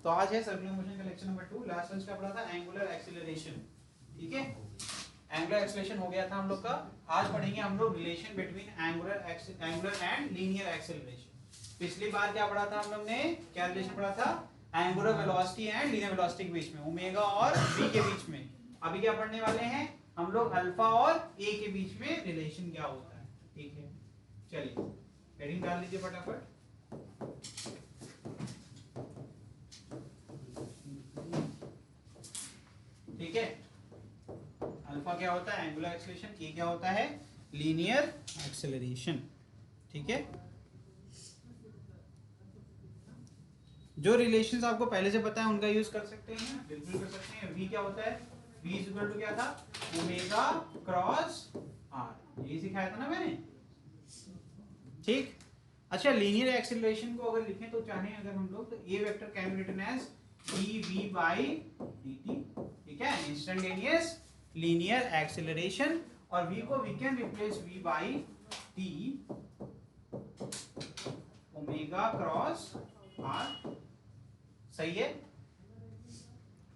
तो आज है सर्कुलर मोशन का लेक्चर नंबर 2। लास्ट लेक्चर क्या पढ़ा था? Angular acceleration. ठीक है, एंगुलर एक्सीलरेशन हो गया था हम लोग का। आज पढ़ेंगे हम लोग relation between angular and linear acceleration. पिछली बार क्या पढ़ा था हम लोग ने? क्या रिलेशन पढ़ा था? Angular velocity and linear velocity के बीच में, ओमेगा और v के बीच में। अभी क्या पढ़ने वाले हैं हम लोग? अल्फा और a के बीच में रिलेशन क्या होता है। ठीक है, चलिए हेडिंग डाल लीजिए फटाफट। ठीक है, अल्फा क्या होता है? Angular acceleration. के क्या होता है? Linear acceleration. ठीक है, जो रिलेशंस आपको पहले से पता है उनका यूज कर सकते हैं, बिल्कुल कर सकते हैं। v क्या होता है? v इज इक्वल टू क्या था? ओमेगा क्रॉस r, यही सिखाया था ना मैंने। ठीक, अच्छा लीनियर एक्सीलरेशन को अगर लिखें तो चाहे अगर हम लोग, तो a vector can be written as dv by dt। ठीक है, इंस्टेंटेनियस लीनियर एक्सीलरेशन। और v को we can replace v by t omega cross r। सही है,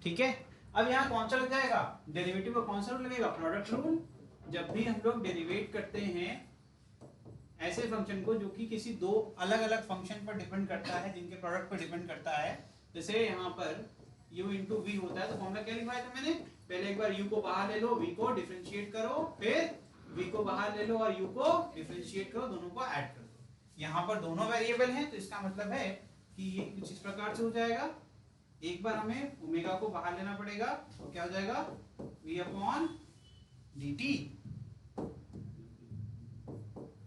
ठीक है। अब यहाँ कौन सा लग जाएगा? डेरिवेटिव का कौन सा रूल लगेगा? Product rule. जब भी हम लोग डेरिवेट करते हैं ऐसे फंक्शन को जो कि किसी दो अलग अलग फंक्शन पर डिपेंड करता है, जिनके प्रोडक्ट पर डिपेंड करता है, जैसे यहाँ पर u इंटू वी होता है, तो फॉर्मूला क्या लिखवाया था मैंने? पहले एक बार u को बाहर ले लो, v को डिफरेंशिएट करो, फिर v को बाहर ले लो और u को डिफरेंशिएट करो, दोनों को ऐड कर दो। यहाँ पर दोनों वेरिएबल हैं, तो इसका मतलब है कि ये कुछ इस प्रकार से हो जाएगा। एक बार हमें ओमेगा को बाहर लेना पड़ेगा, तो क्या हो जाएगा? v upon dt।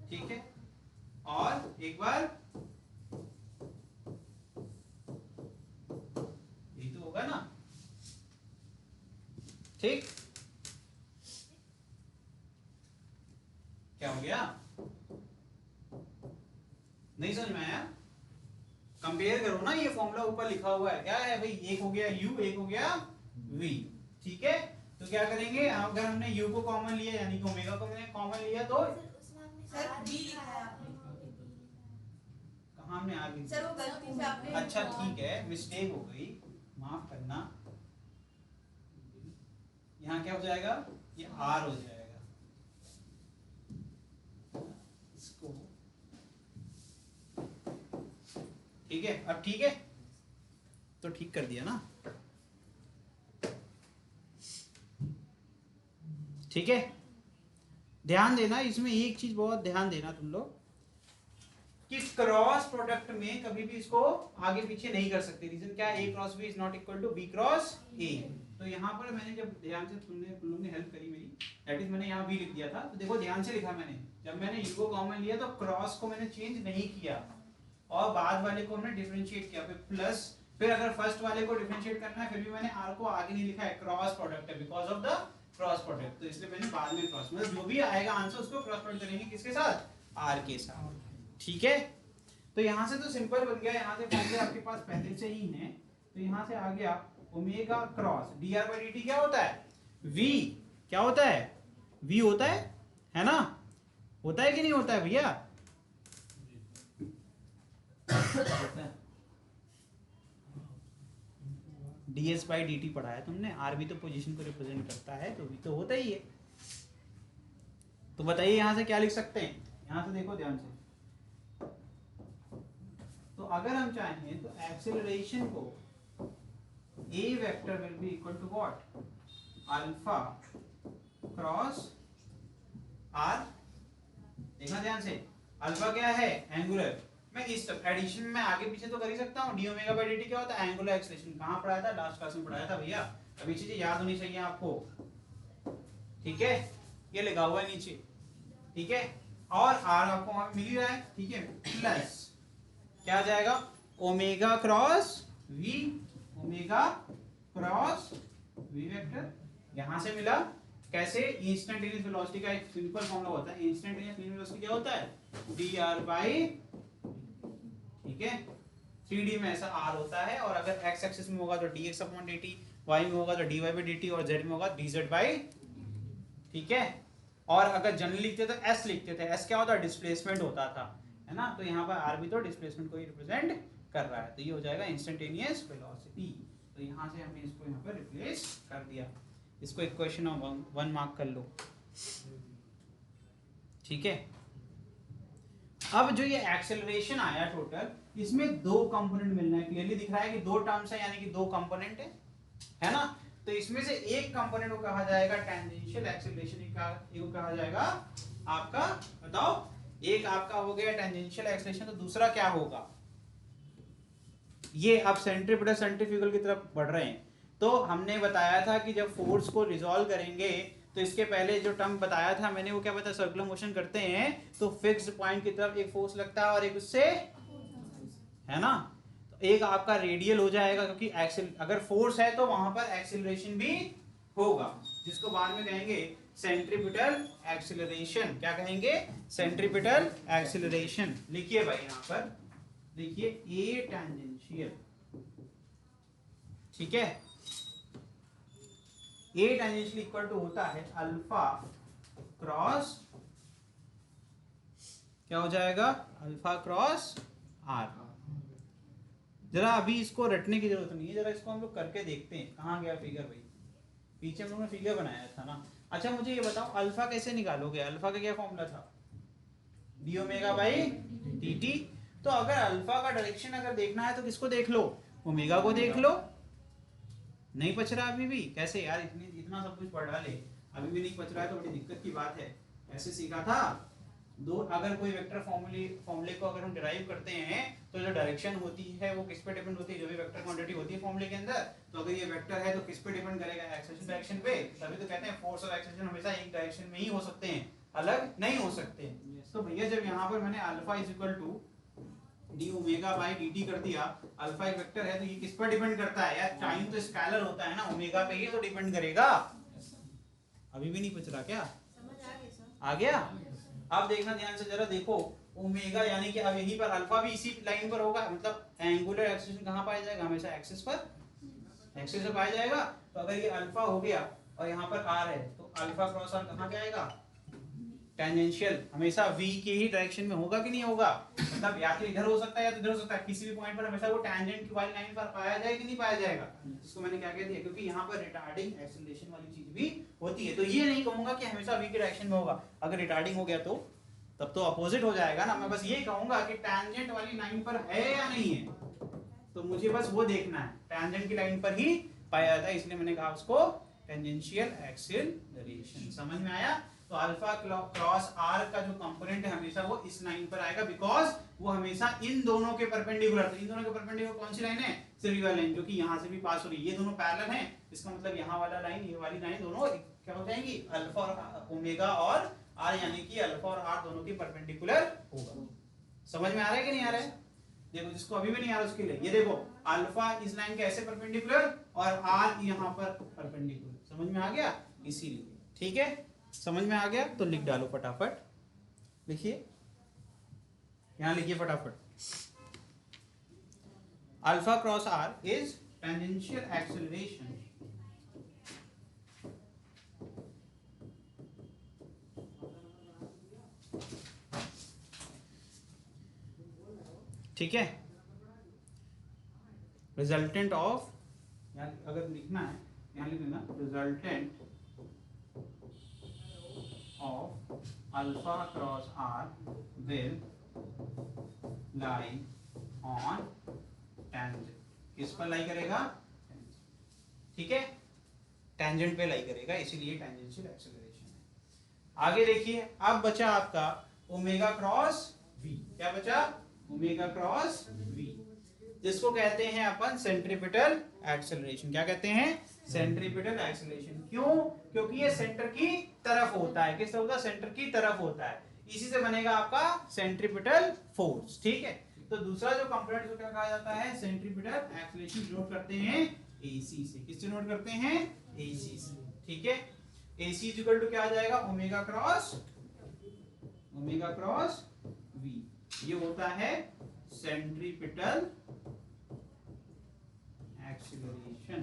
ठीक है, और एक बार यही तो होगा ना। ठीक, क्या हो गया? नहीं समझ में आया? कंपेयर करो ना, ये फॉर्मूला ऊपर लिखा हुआ है, क्या है भाई? एक हो गया u, एक हो गया v। ठीक है, तो क्या करेंगे? अगर हमने u को कॉमन लिया, यानी कि ओमेगा को मैंने कॉमन लिया, तो सर बी लिखा है आपने। कहाँ हमने आगे? सर वो गलती से आपने। अच्छा ठीक है, मिस्टेक हो गई, माफ करना। यहाँ क्या हो जाएगा? ये r हो जाएगा। इसको ठीक है, अब ठीक है, तो ठीक कर दिया ना। ठीक है, ध्यान देना इसमें, एक चीज बहुत ध्यान देना तुम लोग, कि क्रॉस प्रोडक्ट में कभी भी इसको आगे पीछे नहीं कर सकते। रीजन क्या है? a cross b is not equal to b cross a। तो यहाँ पर मैंने जब ध्यान से तुम लोग ने हेल्प करी मेरी, दैट इज मैंने यहाँ b लिख दिया था, तो देखो ध्यान से लिखा मैंने। जब मैंने u को कॉमन लिया तो क्रॉस को मैंने चेंज नहीं किया, और बाद वाले को हमने डिफरेंशिएट किया, फिर प्लस, फिर अगर फर्स्ट वाले को डिफरेंशिएट करना है, फिर भी मैंने r को आगे नहीं लिखा है, क्रॉस प्रोडक्ट है, because of the cross product. तो इसलिए मैंने बाद में क्रॉस, मतलब जो भी आएगा आंसर उसको क्रॉस प्रोडक्ट करेंगे, किसके साथ? r के साथ। ठीक है, तो यहाँ से तो सिंपल बन गया, यहाँ से फॉर्मूले आपके पास पहले से ही है, तो यहाँ से आ गया omega cross dr by dt क्या होता है? v। क्या होता है? v होता है ना? होता है कि नहीं होता है भैया? ds by dt पढ़ा है तुमने। r भी तो पोजीशन को रिप्रेजेंट करता है, तो v तो होता ही है। तो बताइए यहाँ से क्या लिख सकते हैं? यहाँ से देखो ध्यान से, तो अगर हम चाहें तो एक्सेलरेशन को a vector will be equal to what? Alpha cross r। देखना ध्यान से, अल्फा क्या है? एंगुलर। मैं इस एडिशन में आगे पीछे तो कर ही सकता हूँ। डी ओमेगा बाई dt क्या होता है? Angular acceleration. कहाँ पढ़ाया था? लास्ट क्लास में पढ़ाया था भैया। अभी चीजें याद होनी चाहिए आपको। ठीक है, ये लिखा हुआ है नीचे। ठीक है, और r आपको वहां मिल ही रहा है। ठीक है, प्लस क्या आ जाएगा? Omega cross v, omega cross v vector. यहां से मिला कैसे? इंस्टेंटेनियस वेलोसिटी का एक सिंपल फॉर्मूला होता है। इंस्टेंटेनियस लीनियर वेलोसिटी क्या होता है? dr बाई, ठीक है, 3D में ऐसा r होता है, और अगर x एक्सिस में होगा तो dx अपॉन dt, y में होगा तो dy बाई dt, और z में होगा dz बाई। ठीक है, और अगर जनरली लिखते तो s लिखते थे। s क्या होता है? डिस्प्लेसमेंट होता था, है ना? तो यहाँ पर r भी तो डिस्प्लेसमेंट को ही रिप्रेजेंट कर रहा है, तो ये हो जाएगा इंस्टेंटेनियस वेलोसिटी। तो यहाँ से हमने इसको यहाँ पर रिप्लेस कर दिया। इसको इक्वेशन ऑफ 1 मार्क कर लो, ठीक है। अब जो ये एक्सेलरेशन आया टोटल, इसमें दो कंपोनेंट मिलना है, क्लियरली दिख रहा है कि दो टर्म्स है, यानी कि दो कंपोनेंट है ना। तो इसमें से एक कंपोनेंट को कहा जाएगा टेंजेंशियल एक्सेलरेशन, एक को कहा जाएगा आपका, बताओ, एक आपका हो गया टेंजेंशियल एक्सेलरेशन, तो दूसरा क्या होगा? ये अब सेंट्रीपिटल सेंट्रीफ्यूगल की तरफ बढ़ रहे हैं। तो हमने बताया था कि जब फोर्स को रिजॉल्व करेंगे तो इसके पहले जो टर्म बताया था मैंने, वो क्या बताया, सर्कुलर मोशन करते हैं तो फिक्स्ड पॉइंट की तरफ एक फोर्स लगता है और एक उससे, है ना। तो एक आपका रेडियल हो जाएगा, क्योंकि अगर फोर्स है तो वहां पर एक्सेलरेशन भी होगा, जिसको बाद में कहेंगे सेंट्रीपिटल एक्सेलरेशन। क्या कहेंगे? Centripetal acceleration. लिखिए भाई यहाँ पर, देखिए ए टेंजेंशियल, ठीक है। ए टेंजेंशियल इक्वल टू होता है अल्फा क्रॉस, क्या हो जाएगा? Alpha cross R. जरा अभी इसको रटने की जरूरत नहीं है, जरा इसको हम लोग करके देखते हैं। कहाँ गया फिगर भाई? पीछे हम लोगों ने फिगर बनाया था ना। अच्छा मुझे ये बताओ, अल्फा कैसे निकालोगे? अल्फा का क्या फॉर्मूला था? D omega by D T. तो अगर अल्फा का डायरेक्शन अगर देखना है तो किसको देख लो? ओमेगा को देख लो। नहीं पच रहा अभी भी? कैसे यार, इतना सब कुछ पढ़ डाले, अभी भी नहीं पच रहा है तो बड़ी दिक्कत की बात है। ऐसे सीखा था दो, अगर कोई वेक्टर फॉर्मूले को अगर हम डिराइव करते हैं तो जो डायरेक्शन होती है वो किस पे डिपेंड होती है? जो भी वेक्टर क्वांटिटी होती है फॉर्मूले के अंदर, तो अगर ये वेक्टर है तो किस पे डिपेंड करेगा? एक्सेलरेशन डायरेक्शन पे। तभी तो कहते हैं फोर्स और एक्सेलरेशन हमेशा एक डायरेक्शन में ही हो सकते हैं, अलग नहीं हो सकते। तो भैया जब यहाँ पर मैंने alpha is equal to D omega by D T कर दिया, अल्फा एक वेक्टर है तो ये किस पर डिपेंड करता है यार? टाइम तो स्केलर होता है ना, ओमेगा पे ही तो डिपेंड करेगा। अभी भी नहीं पच रहा क्या? समझ आ गया सर। आ गया? अब देखना ध्यान से, जरा देखो, ओमेगा यानी कि अब यहीं पर अल्फा भी इसी लाइन पर होगा, मतलब एंगुलर एक्सेलरेशन कहाँ पाया जाएगा? हमेशा एक्सिस पर, एक्सिस पर पाया जाएगा। तो अगर ये अल्फा हो गया और यहाँ पर आर है, तो अल्फा क्रॉस आर कहाँ क्या आएगा? टेंजेंशियल। हमेशा v के ही डायरेक्शन में होगा कि नहीं होगा? मतलब या तो इधर हो सकता है या तो इधर हो सकता है, किसी भी पॉइंट पर हमेशा वो टेंजेंट की वाली लाइन पर पाया जाए कि नहीं पाया जाएगा? इसको मैंने क्या कह दिया, क्योंकि यहाँ पर रिटार्डिंग एक्सेलरेशन वाली चीज भी होती है। तो ये नहीं कहूंगा कि हमेशा v के डायरेक्शन में होगा। अगर रिटार्डिंग हो गया तो तब तो अपोजिट हो जाएगा ना। मैं बस ये कहूंगा कि टेंजेंट वाली लाइन पर है या नहीं है, तो मुझे बस वो देखना है, टेंजेंट की लाइन पर ही पाया जाता है, इसलिए मैंने कहा उसको टेंजेंशियल एक्सेलरेशन। समझ में आया? तो अल्फा क्रॉस आर का जो कंपोनेंट है हमेशा वो इस लाइन पर आएगा, बिकॉज वो हमेशा इन दोनों के परपेंडिकुलर। तो इन दोनों के परपेंडिकुलर कौन सी लाइन है? सिर्फ ये लाइन, जो कि यहाँ से भी पास हो रही है। ये दोनों पैरेलल हैं, इसका मतलब यहाँ वाला लाइन, ये वाली लाइन, दोनों क्या हो जाएंगी? अल्फा और ओमेगा और आर, यानी कि अल्फा और आर दोनों की परपेंडिकुलर होगा। समझ में आ रहा है कि नहीं आ रहा है? देखो, जिसको अभी भी नहीं आ रहा उसके लिए ये देखो, अल्फा इस लाइन के ऐसे परपेंडिकुलर और आर यहाँ पर परपेंडिकुलर। समझ में आ गया? इसीलिए, ठीक है। समझ में आ गया तो लिख डालो फटाफट, लिखिए, यहां लिखिए फटाफट। Alpha cross R is tangential acceleration ठीक है, रिजल्टेंट ऑफ, अगर लिखना है यहां लिख देना, resultant of alpha cross r will lie on tangent। किस पर लाई करेगा? ठीक है, टेंजेंट पे लाई करेगा, इसीलिए टेंजेंशियल एक्सेलरेशन है। आगे देखिए, अब बचा आपका ओमेगा क्रॉस v। क्या बचा? ओमेगा क्रॉस v, जिसको कहते हैं अपन सेंट्रीपिटल एक्सेलरेशन। क्या कहते हैं? Centripetal acceleration. क्यों? क्योंकि ये सेंटर की तरफ होता है। किस तरफ होता है? सेंटर की तरफ होता है। इसी से बनेगा आपका सेंट्रीपिटल फोर्स, ठीक है। तो दूसरा जो कंपोनेंट को क्या कहा जाता है? सेंट्रीपिटल एक्सेलरेशन नोट करते हैं AC से। किससे नोट करते हैं? AC से, ठीक है। AC इज इक्वल टू क्या आ जाएगा? Omega cross V। ये होता है सेंट्रीपिटल एक्सेलरेशन।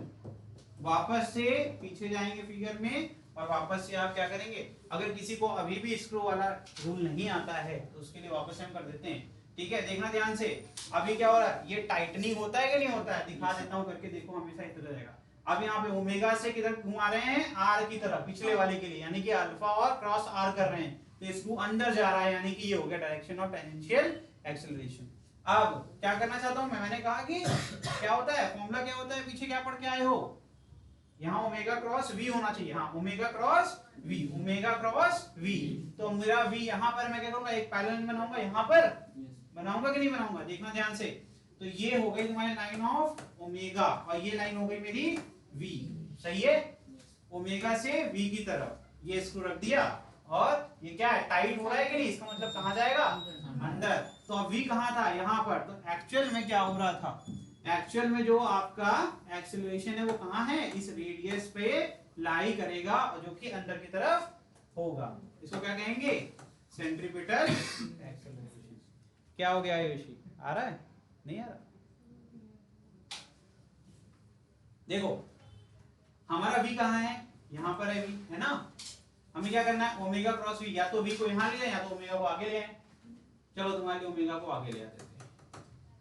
वापस से पीछे जाएंगे फिगर में और वापस से आप क्या करेंगे? अगर किसी को अभी भी स्क्रू वाला रूल नहीं आता है तो उसके लिए वापस से हम कर देते हैं। ठीक है, देखना ध्यान से। अभी क्या हो रहा है, ये टाइटनिंग होता है कि नहीं होता है, दिखा देता हूं करके, देखो हमेशा इस तरह रहेगा। अब यहाँ पे ओमेगा से किधर घुमा रहे हैं, आर की तरफ, पिछले वाले के लिए, यानी कि अल्फा और क्रॉस आर कर रहे हैं, तो स्क्रू अंदर जा रहा है, यानी कि ये हो गया डायरेक्शन ऑफ टेंजेंशियल एक्सेलरेशन। अब क्या करना चाहता हूं मैंने कहा कि क्या होता है, फॉर्मूला क्या होता है, पीछे क्या पढ़ के आए हो, यहाँ ओमेगा क्रॉस वी होना चाहिए, हाँ omega cross V, omega cross V. तो मेरा वी यहाँ पर मैं क्या करूंगा, एक पैरेलल बनाऊंगा, यहाँ पर बनाऊंगा कि नहीं बनाऊंगा, देखना ध्यान से। तो ये हो गई तुम्हारी लाइन ऑफ ओमेगा, और ये लाइन हो गई मेरी वी, सही है, ओमेगा से वी की तरफ, ये स्क्रू रख दिया, और ये क्या है, टाइट हो रहा है कि नहीं, इसका मतलब कहाँ जाएगा, अंदर। तो अब वी कहाँ था, यहाँ पर, तो एक्चुअल में क्या हो रहा था, एक्चुअल में जो आपका एक्सेलरेशन है वो कहाँ है, इस रेडियस पे लाई करेगा, और जो कि अंदर की तरफ होगा, इसको क्या कहेंगे, सेंट्रीपिटल एक्सेलरेशन। क्या हो गया योशी, आ रहा है, नहीं आ रहा, देखो हमारा v कहाँ है, यहाँ पर है v, है ना, हमें क्या करना है, ओमेगा क्रॉस v, या तो v को यहाँ ले जाए या तो ओमेगा को आगे ले आए। चलो तुम्हारे लिए ओमेगा को आगे ले आते हैं,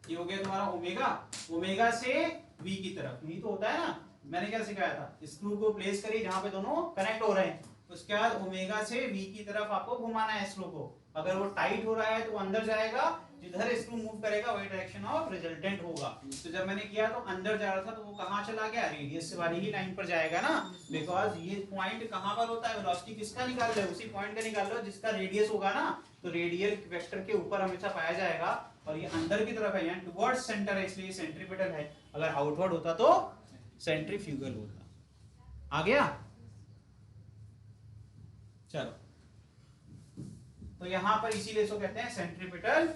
ये हो गया तुम्हारा ओमेगा, ओमेगा से v की तरफ, यही तो होता है ना, मैंने क्या सिखाया था, स्क्रू को प्लेस करिए जहां पे दोनों कनेक्ट हो रहे हैं, उसके बाद ओमेगा से v की तरफ आपको घुमाना है स्क्रू को, अगर वो टाइट हो रहा है तो अंदर जाएगा, जिधर स्क्रू मूव करेगा वही डायरेक्शन ऑफ रिजल्टेंट होगा। तो जब मैंने किया तो अंदर जा रहा था, तो वो कहां चला गया, रेडियस से वाली ही लाइन पर जाएगा ना, बिकॉज ये पॉइंट कहां पर होता है, वेलोसिटी किसका निकाल रहे हो, उसी पॉइंट का निकाल रहे हो जिसका रेडियस होगा ना, तो रेडियल वेक्टर के ऊपर हमेशा पाया जाएगा, और ये अंदर की तरफ है, यानी टुवर्ड्स सेंटर है, इसलिए सेंट्रीपिटल है, अगर आउटवर्ड होता तो सेंट्रीफ्यूगल होता। आ गया, चलो, तो यहां पर इसीलिए इसको कहते हैं सेंट्रीपिटल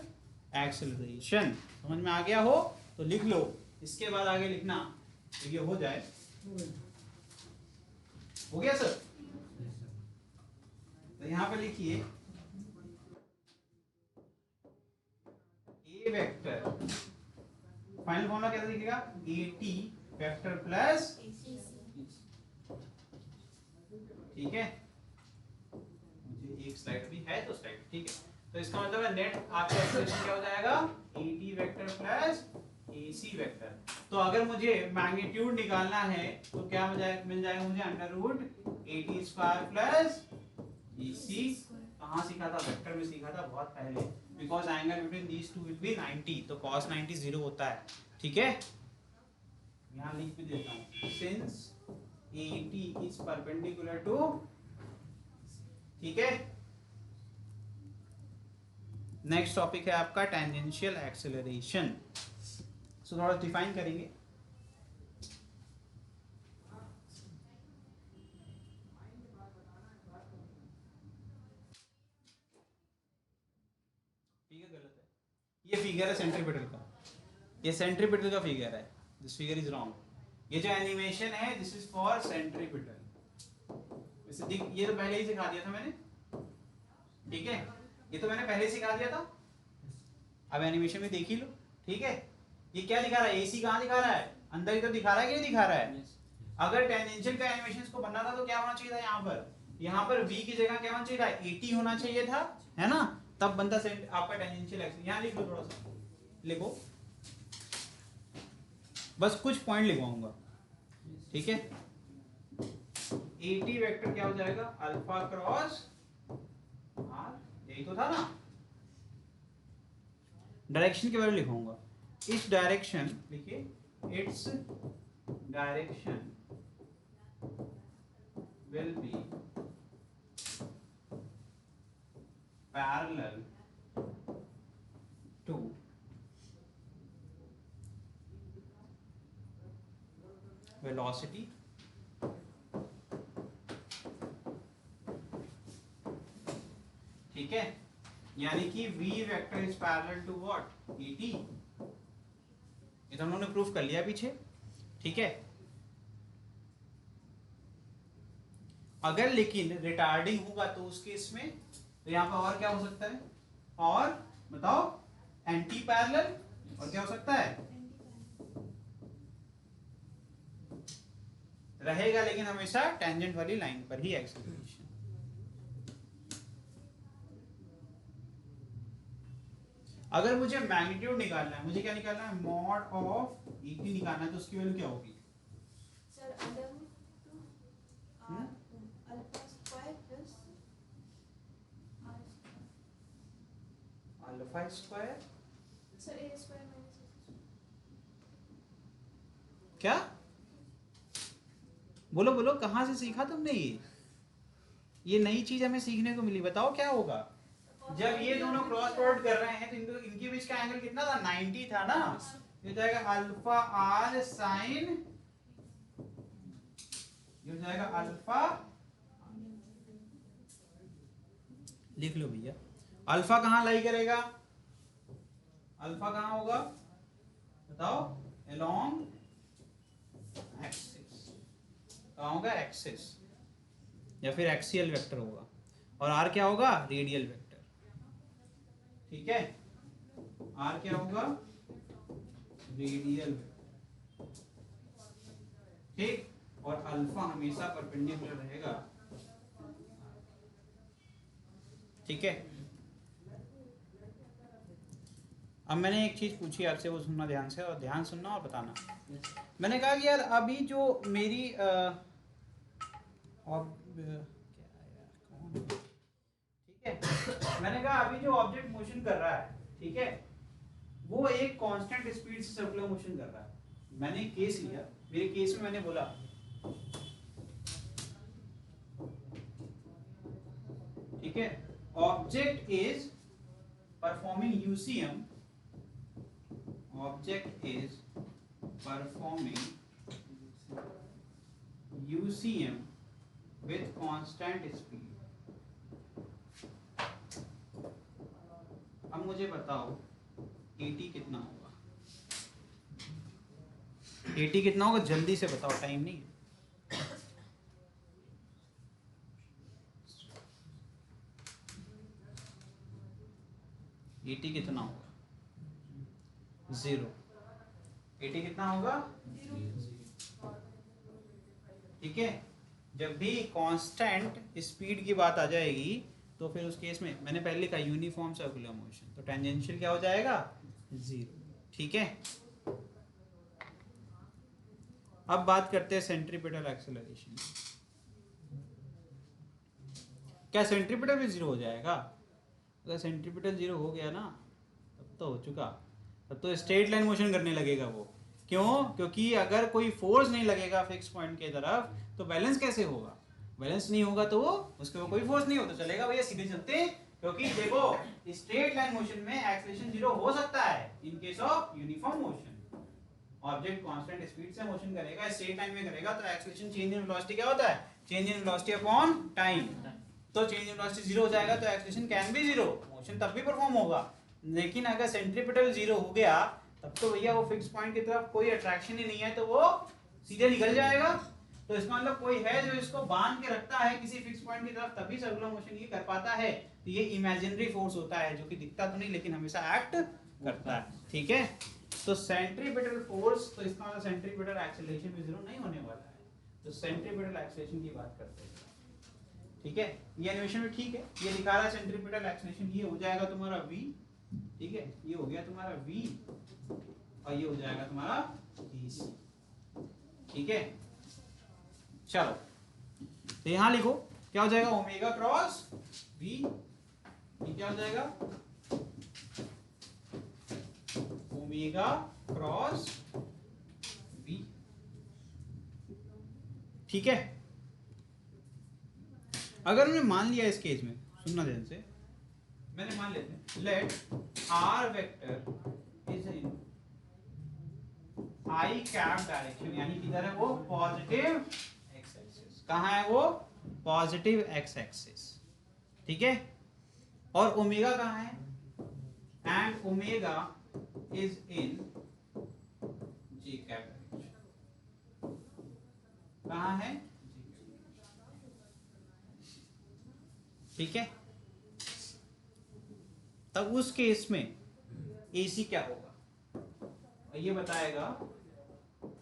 एक्सेलरेशन। समझ में आ गया हो तो लिख लो, इसके बाद आगे लिखना, तो ये हो जाए, हो गया सर, तो यहां पर लिखिए ए वेक्टर, फाइनल फॉर्मूला कैसे लिखेगा, AT वेक्टर प्लस, ठीक है, मुझे एक स्लाइड भी है तो स्लाइड, ठीक है, तो इसका मतलब है नेट आपका एक्सप्रेशन क्या हो जाएगा, AT vector plus AC vector. तो अगर मुझे मैग्नीट्यूड निकालना है तो क्या मिल जाएगा मुझे, under root AT square plus AC, कहाँ सीखा था, वेक्टर में सीखा था बहुत पहले, because angle between these two will be 90, तो cos 90 0 होता है, ठीक है, यहाँ लिख भी देता हूँ, since AT is perpendicular to, ठीक है। नेक्स्ट टॉपिक है आपका टेंजेंशियल एक्सेलरेशन, सो थोड़ा डिफाइन करेंगे। फिगर गलत है, ये फिगर है सेंट्रीपिटल का, ये सेंट्रीपिटल का फिगर है, दिस फिगर इज रॉन्ग, ये जो एनिमेशन है दिस इज फॉर सेंट्रीपिटल, ये तो पहले ही सिखा दिया था मैंने, ठीक है, ये तो मैंने पहले ही सिखा दिया था, अब एनिमेशन में देख ही लो, ठीक है। ये क्या दिखा रहा है, AC कहाँ दिखा रहा है, अंदर ही तो दिखा रहा है कि नहीं दिखा रहा है, अगर टेंजेंशियल का एनिमेशन को बनना था तो क्या होना चाहिए था, यहाँ पर V की जगह क्या होना चाहिए था, AT होना चाहिए था, है ना, तब बनता आपका टेंजेंशियल एक्सेलरेशन। यहाँ लिख लो, थोड़ा सा लिखो, बस कुछ पॉइंट लिखवाऊंगा, ठीक है। AT वेक्टर क्या हो जाएगा, अल्फा क्रॉस R, यही तो था ना, डायरेक्शन के बारे में लिखूंगा, इस डायरेक्शन लिखिए, its direction will be parallel to velocity ठीक है, यानी कि v vector is parallel to what, AT, ये तो हम लोगों ने प्रूफ कर लिया पीछे, ठीक है। अगर लेकिन रिटार्डिंग होगा तो उस केस में, तो यहाँ पर और क्या हो सकता है, और बताओ, एंटी पैरेलल, और क्या हो सकता है, रहेगा लेकिन हमेशा टेंजेंट वाली लाइन पर ही एक्सेलरेशन। अगर मुझे मैग्नीट्यूड निकालना है, मुझे क्या निकालना है, मॉड ऑफ ET निकालना है, तो उसकी वैल्यू क्या होगी? Sir alpha square plus alpha square sir A square minus क्या? बोलो बोलो, कहाँ से सीखा तुमने ये नई चीज हमें सीखने को मिली। बताओ क्या होगा जब ये दोनों क्रॉस प्रोडक्ट कर रहे हैं, तो इनके बीच का एंगल कितना था? 90 था ना। ये जाएगा अल्फा आर साइन, ये हो जाएगा अल्फा, लिख लो भैया, अल्फा कहाँ लाई करेगा? अल्फा कहाँ होगा बताओ? Along axis. कहाँ होगा? एक्सिस, या फिर एक्सियल वेक्टर होगा। और आर क्या होगा? Radial vector. ठीक है, आर क्या होगा? Radial vector. ठीक, और अल्फा हमेशा परपेंडिकुलर रहेगा। ठीक है, अब मैंने एक चीज पूछी आपसे, वो सुनना ध्यान से, और ध्यान सुनना और बताना। मैंने कहा कि यार अभी जो मेरी ठीक है, मैंने कहा अभी जो ऑब्जेक्ट मोशन कर रहा है, ठीक है, वो एक कांस्टेंट स्पीड से सर्कुलर मोशन कर रहा है। मैंने केस लिया, मेरे केस में मैंने बोला ठीक है, object is performing UCM, object is performing UCM with constant speed। अब मुझे बताओ AT कितना होगा? AT कितना होगा जल्दी से बताओ, टाइम नहीं है। AT कितना होगा? 0। AT कितना होगा? 0। ठीक है, जब भी कांस्टेंट स्पीड की बात आ जाएगी तो फिर उस केस में मैंने पहले लिखा यूनिफॉर्म सर्कुलर मोशन, तो टेंजेंशियल क्या हो जाएगा? 0। ठीक है, अब बात करते हैं सेंट्रीपिटल एक्सेलरेशन। क्या सेंट्रीपिटल भी 0 हो जाएगा? अगर सेंट्रीपिटल 0 हो गया ना, तब तो हो चुका, तब तो स्ट्रेट लाइन मोशन करने लगेगा वो। क्यों? क्योंकि अगर कोई फोर्स नहीं लगेगा फिक्स पॉइंट के तरफ तो बैलेंस कैसे होगा? बैलेंस नहीं होगा तो वो उसके ऊपर कोई फोर्स नहीं होता, चलेगा भैया सीधे चलते हैं। क्योंकि देखो स्ट्रेट लाइन मोशन में एक्सेलरेशन 0 हो सकता है in case of uniform motion. Object constant speed से मोशन करेगा, स्ट्रेट लाइन में करेगा, तो एक्सेलरेशन चेंज इन वेलोसिटी क्या होता है? Change in velocity upon time. तो चेंज इन वेलोसिटी 0 हो जाएगा तो एक्सेलरेशन कैन बी 0, मोशन तब भी परफॉर्म होगा। लेकिन अगर सेंट्रीपिटल 0 हो गया तब तो भैया वो फिक्स पॉइंट की तरफ कोई अट्रैक्शन ही नहीं है, तो वो सीधे निकल जाएगा। तो इसका मतलब कोई है जो इसको बांध के रखता है किसी फिक्स पॉइंट की तरफ, तभी सर्कुलर मोशन ये कर पाता है। तो ये इमेजिनरी फोर्स होता है जो कि दिखता तो नहीं लेकिन हमेशा एक्ट करता है। ठीक है, तो सेंट्रीपिटल फोर्स, तो इसका मतलब सेंट्रीपिटल एक्सेलरेशन भी 0 नहीं होने वाला है। तो सेंट्रीपिटल एक्सेलरेशन की बात करते हैं। ठीक है, ये एनिमेशन में ठीक है, ये दिखा रहा है सेंट्रीपिटल एक्सेलरेशन, ये हो जाएगा तुम्हारा v। ठीक है, ये हो गया तुम्हारा v और ये हो जाएगा तुम्हारा vc। ठीक है, चलो तो यहां लिखो क्या हो जाएगा? ओमेगा क्रॉस v, ये क्या हो जाएगा? Omega cross v। ठीक है, अगर हमने मान लिया इस केस में, सुनना ध्यान से, मैंने मान लेते हैं let r vector is in i cap direction, यानी किधर है वो? Positive x axis. कहाँ है वो? Positive x axis. ठीक है, और ओमेगा कहाँ है? And omega is in j cap direction. कहाँ है? ठीक है, तब उस केस में AC क्या होगा? और ये बताएगा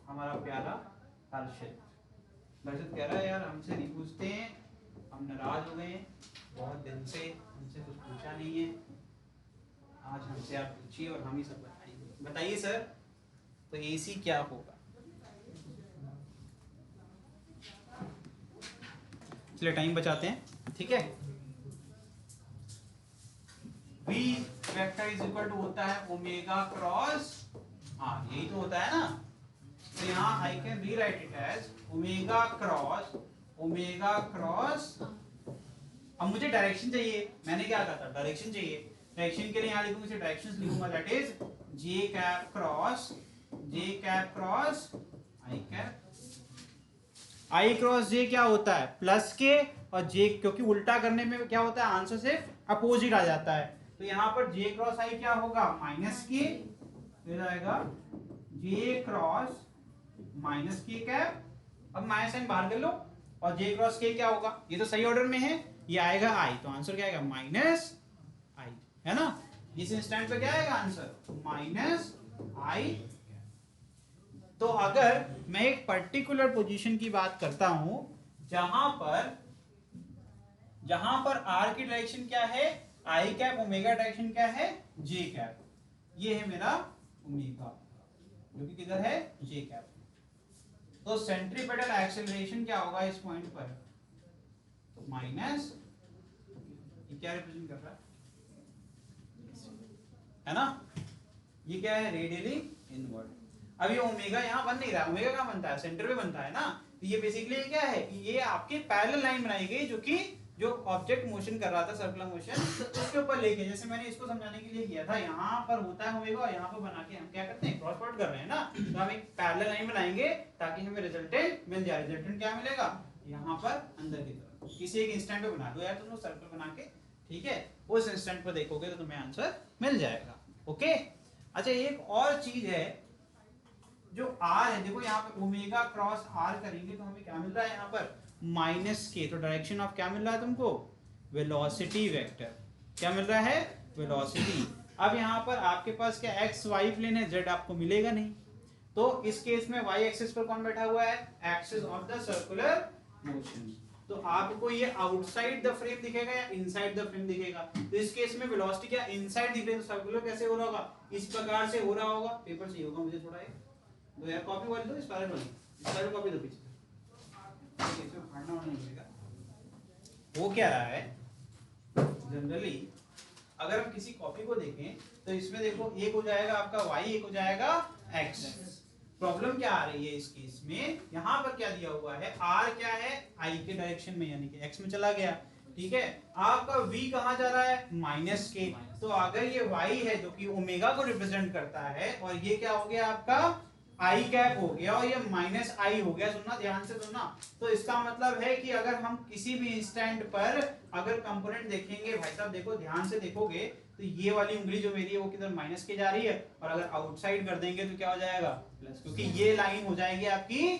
हमारा प्यारा हर्षित। हर्षित कह रहा है यार हमसे नहीं पूछते हैं, हम नाराज हो गए हैं, बहुत दिन से हमसे कुछ पूछा नहीं है, आज हमसे आप पूछिए और हम ही सब बताएंगे। बताइए सर, तो AC क्या होगा? चलिए टाइम बचाते हैं, ठीक है। V vector is equal to होता है ओमेगा क्रॉस R, यही तो होता है ना। तो यहाँ I can rewrite it as omega cross. अब मुझे डायरेक्शन चाहिए, मैंने क्या कहा था, डायरेक्शन चाहिए। डायरेक्शन के लिए यहाँ लिखूंगा, इसे डायरेक्शंस लिखूंगा, that is J cap cross I cross J क्या होता है, प्लस के, और J क्योंकि उल्टा करने में क्या होता है, आंसर से अपोजिट आ जाता है। तो यहाँ पर J क्रॉस I क्या होगा, माइनस के, फिर आएगा J क्रॉस माइनस के कैप। अब माइनस साइन बाहर कर लो, और J क्रॉस K क्या होगा, ये तो सही ऑर्डर में है, ये आएगा I, तो आंसर क्या आएगा, माइनस I, है ना। इस इंस्टेंट पे क्या आएगा आंसर, माइनस I। तो अगर मैं एक पर्टिकुलर पोजीशन की बात करता हूं जहां पर R की डायरेक्शन क्या है, I कैप, ओमेगा डायरेक्शन क्या है, J कैप, ये है मेरा ओमेगा, जो कि किधर है, J कैप। तो सेंट्रीपेटल एक्सेलरेशन क्या होगा इस पॉइंट पर, तो माइनस, ये क्या रिप्रेजेंट कर रहा है ना, ये क्या है, रेडियली इनवर्ड। अब ये ओमेगा यहाँ बन नहीं रहा, ओमेगा कहाँ बनता है, सेंटर पे बनता है ना। तो ये बेसिकली क्या है, ये आपके पैरेलल लाइन बनाई गई जो ऑब्जेक्ट मोशन कर रहा था, सर्कुलर मोशन, उसके ऊपर लेके, जैसे मैंने इसको समझाने के लिए किया था, यहाँ पर होता है ओमेगा और यहाँ पर बना के हम क्या करते हैं, क्रॉस प्लॉट कर रहे हैं ना। तो हम एक पैरेलल लाइन बनाएंगे ताकि हमें रिजल्टेंट मिल जाए। रिजल्टेंट क्या मिलेगा, यहाँ पर अंदर की तरफ किसी एक इंस्टेंट पे बना दो यार तुम लोग सर्कल बना के, ठीक है, उस इंस्टेंट पर देखोगे तो तुम्हें आंसर मिल जाएगा। ओके, अच्छा एक और चीज है जो R है, देखो यहाँ पे ओमेगा क्रॉस R करेंगे तो हमें क्या मिल रहा है, यहाँ पर माइनस के, तो डायरेक्शन ऑफ क्या मिल रहा है तुमको, वेलोसिटी वेक्टर। क्या मिल रहा है, वेलोसिटी। अब यहाँ पर आपके पास क्या एक्स वाई प्लेन है, जेड आपको मिलेगा नहीं, तो इस केस में वाई एक्सिस पर कौन बैठा हुआ है, axis of the circular motion. तो आपको ये आउटसाइड द फ्रेम दिखेगा या इनसाइड द फ्रेम दिखेगा। तो इस केस में वेलोसिटी क्या इनसाइड दिख रही है, तो सर्कुलर कैसे हो रहा होगा, इस प्रकार से हो रहा होगा। पेपर चाहिए होगा मुझे थोड़ा, दो यार कॉपी वाली दो, इस वाली इस कॉपी दो पीछे, इसमें फाड़ना वाला नहीं मिलेगा। वो क्या रहा है, जनरली अगर हम किसी कॉपी को देखें तो इसमें देखो एक हो जाएगा आपका y, एक हो जाएगा x। प्रॉब्लम क्या आ रही है इस केस में, यहाँ पर क्या दिया हुआ है, r क्या है, i के डायरेक्शन में, यानी कि x में चला गया, ठीक है। आपका v कहाँ जा रहा है, माइनस के। तो अगर ये y है जो कि ओमेगा को रिप्रेजेंट करता है, और ये क्या हो गया आपका आई कैप हो गया, और ये माइनस आई हो गया, सुनना ध्यान से सुनना। तो इसका मतलब है कि अगर हम किसी भी इंस्टेंट पर अगर कंपोनेंट देखेंगे, भाई साहब देखो ध्यान से देखोगे, तो ये वाली उंगली जो मेरी है वो किधर माइनस के जा रही है, और अगर आउटसाइड कर देंगे तो क्या हो जाएगा, प्लस, क्योंकि ये लाइन हो जाएगी आपकी।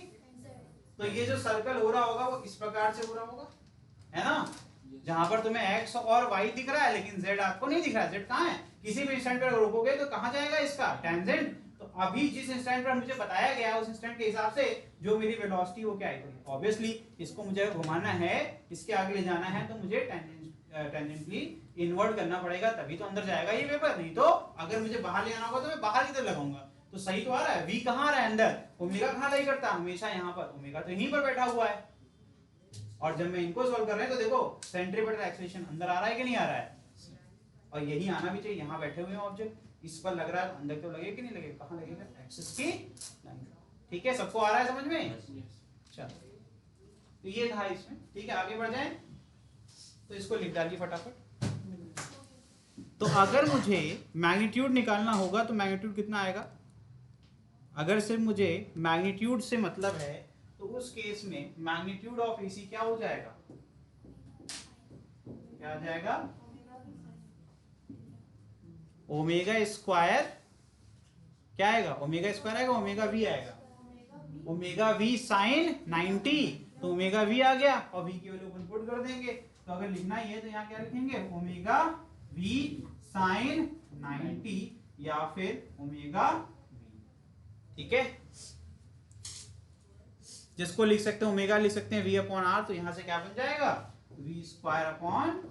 तो ये जो सर्कल हो रहा होगा वो इस प्रकार से हो रहा होगा, है ना, जहां पर तुम्हें x और y दिख रहा है लेकिन z आपको नहीं दिख रहा है। z कहाँ है, किसी भी इंस्टेंट पर रोकोगे तो कहाँ जाएगा इसका टेंजेंट। तो अभी जिस इंस्टेंट पर मुझे बताया गया उस इंस्टेंट के हिसाब से जो मेरी वेलोसिटी वो क्या आएगी, ऑब्वियसली इसको मुझे घुमाना है, इसके आगे ले जाना है, तो मुझे टेंजेंटली इन्वर्ट करना पड़ेगा, तभी तो अंदर जाएगा ये पेपर। नहीं तो अगर मुझे बाहर ले आना होगा तो मैं बाहर की तरफ लगाऊंगा। तो सही तो आ रहा है, v कहाँ आ रहा है अंदर, ओमेगा कहाँ लाई करता है, हमेशा यहाँ पर, ओमेगा तो यहीं पर बैठा हुआ है। और जब मैं इनको सॉल्व कर रहे हैं तो देखो सेंट्रीपेटल एक्सेलरेशन अंदर आ रहा है कि नहीं आ रहा है, और यही आना भी चाहिए। यहाँ बैठे हुए हैं ऑब्जेक्ट, इस पर लग रहा है, अंदर तो लगे कि नहीं लगे, कहाँ लगेगा, एक्सिस की लाइन। ठीक है, सबको आ रहा है समझ में, चलो तो ये था इसमें, ठीक है। आगे बढ़ जाएं, तो इसको लिख डालिए फटाफट। तो अगर मुझे मैग्नीट्यूड निकालना होगा तो मैग्नीट्यूड कितना आएगा, अगर सिर्फ मुझे मैग्नीट्यूड से मतलब है तो उस केस में मैग्नीट्यूड ऑफ AC क्या हो जाएगा, क्या आ जाएगा, ओमेगा स्क्वायर, क्या आएगा, ओमेगा स्क्वायर आएगा, ओमेगा V आएगा, ओमेगा V साइन 90। तो ओमेगा V आ गया और V की वैल्यू अपन पुट कर देंगे। तो अगर लिखना ही है तो यहाँ क्या लिखेंगे, ओमेगा V साइन 90 या फिर ओमेगा V, ठीक है। जिसको लिख सकते हैं ओमेगा लिख सकते हैं V अपॉन R, तो यहां से क्या बन जाएगा, V स्क्वायर अपॉन,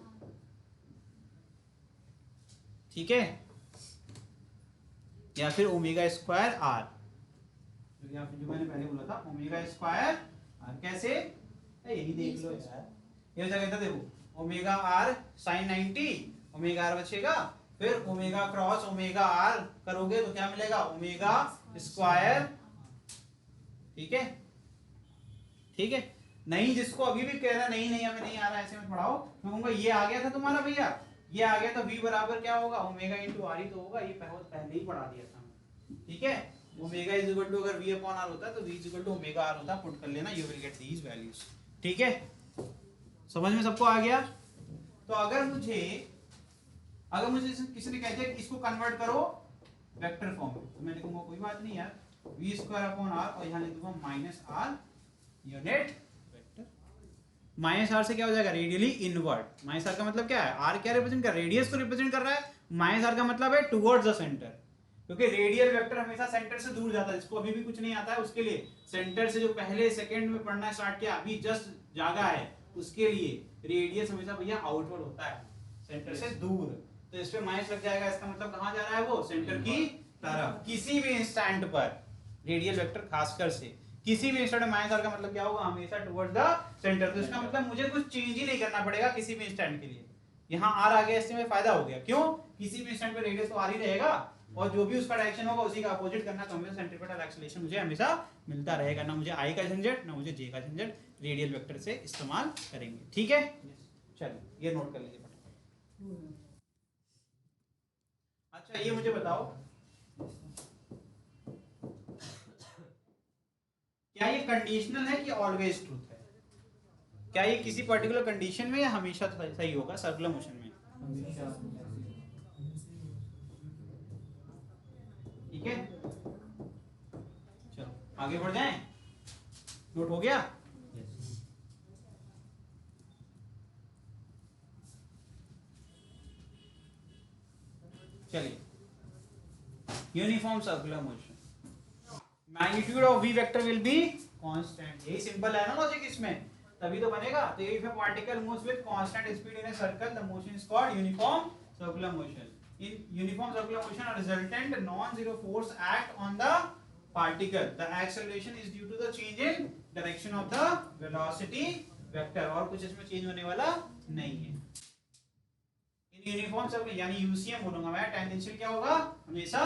ठीक है। या फिर ओमेगा स्क्वायर आर, जो मैंने पहले बोला था ओमेगा स्क्वायर आर। कैसे, यही देख लो यार, ये जगह था देखो, omega R sine 90, omega R बचेगा, फिर ओमेगा क्रॉस ओमेगा आर करोगे तो क्या मिलेगा, ओमेगा स्क्वायर। ठीक है, ठीक है। नहीं, जिसको अभी भी कह रहा नहीं नहीं हमें नहीं आ रहा, ऐसे में पढ़ाओ, मैं कहूंगा ये आ गया था तुम्हारा भैया, ये आ गया तो v बराबर क्या होगा, ओमेगा इंटू आर ही तो होगा, ये पहले ही पढ़ा दिया था। ठीक है, ओमेगा इज इक्वल टू, अगर v अपॉन आर होता तो v is equal to omega R होता, पुट कर लेना, you will get these values. ठीक है, समझ में सबको आ गया। तो अगर मुझे किसी ने कह दिया इसको कन्वर्ट करो वेक्टर फॉर्म में, तो मैं लिखूंगा कोई बात नहीं यार, v स्क्वायर अपॉन आर, और यहाँ लिख दूंगा minus R unit vector. Minus R से क्या हो जाएगा, रेडियली इनवर्ड। माइनस आर का मतलब क्या है, आर क्या रिप्रेजेंट कर रहा है, रेडियस को रिप्रेजेंट कर रहा है। माइनस आर का मतलब है टुवर्ड्स द सेंटर, क्योंकि रेडियल वेक्टर हमेशा सेंटर से दूर जाता है। इसको अभी भी कुछ नहीं आता है, उसके लिए सेंटर से जो पहले सेकंड में पढ़ना स्टार्ट किया, अभी जस्ट जागा है, उसके लिए रेडियस हमेशा भैया आउटवर्ड होता है, सेंटर से दूर। तो इस पे माइनस लग जाएगा, इसका मतलब कहां जा रहा है वो, सेंटर की तरफ। किसी भी इंस्टेंट पर रेडियल वेक्टर खासकर से किसी भी इंस्टेंट में माइनस आर का मतलब क्या होगा, हमेशा टुवर्ड्स द सेंटर। तो इसका मतलब मुझे कुछ चेंज ही नहीं करना पड़ेगा किसी भी इंस्टेंट के लिए। यहाँ आर आ गया, इससे में फायदा हो गया, क्यों, किसी भी इंस्टेंट पे रेडियस तो आर ही रहेगा, और जो भी उसका डायरेक्शन होगा उसी का अपोजिट करना, तो हमेशा सेंट्रीपिटल एक्सीलरेशन मुझे हमेशा मिलता रहेगा। ना मुझे आई का झंझट, ना मुझे जे का झंझट, रेडियल वेक्टर से इस्तेमाल करेंगे। ठीक है, चलिए ये नोट कर लीजिए। अच्छा ये मुझे बताओ, क्या ये कंडीशनल है कि ऑलवेज ट्रूथ है, क्या ये किसी पर्टिकुलर कंडीशन में या हमेशा सही होगा सर्कुलर मोशन में। ठीक है, चलो आगे बढ़ जाएं, नोट हो गया। चलिए, uniform circular motion, magnitude of v vector will be constant. यही सिंपल है ना लॉजिक इसमें, तभी तो बनेगा। तो if a particle moves with constant speed in a circle, the motion is called uniform circular motion. In uniform circular motion, a resultant non-zero force act on the particle. The acceleration is due to the change in direction of the velocity vector, और कुछ इसमें change होने वाला नहीं है। In uniform circular यानी UCM बोलूंगा मैं, टेंजेंशियल क्या होगा, हमेशा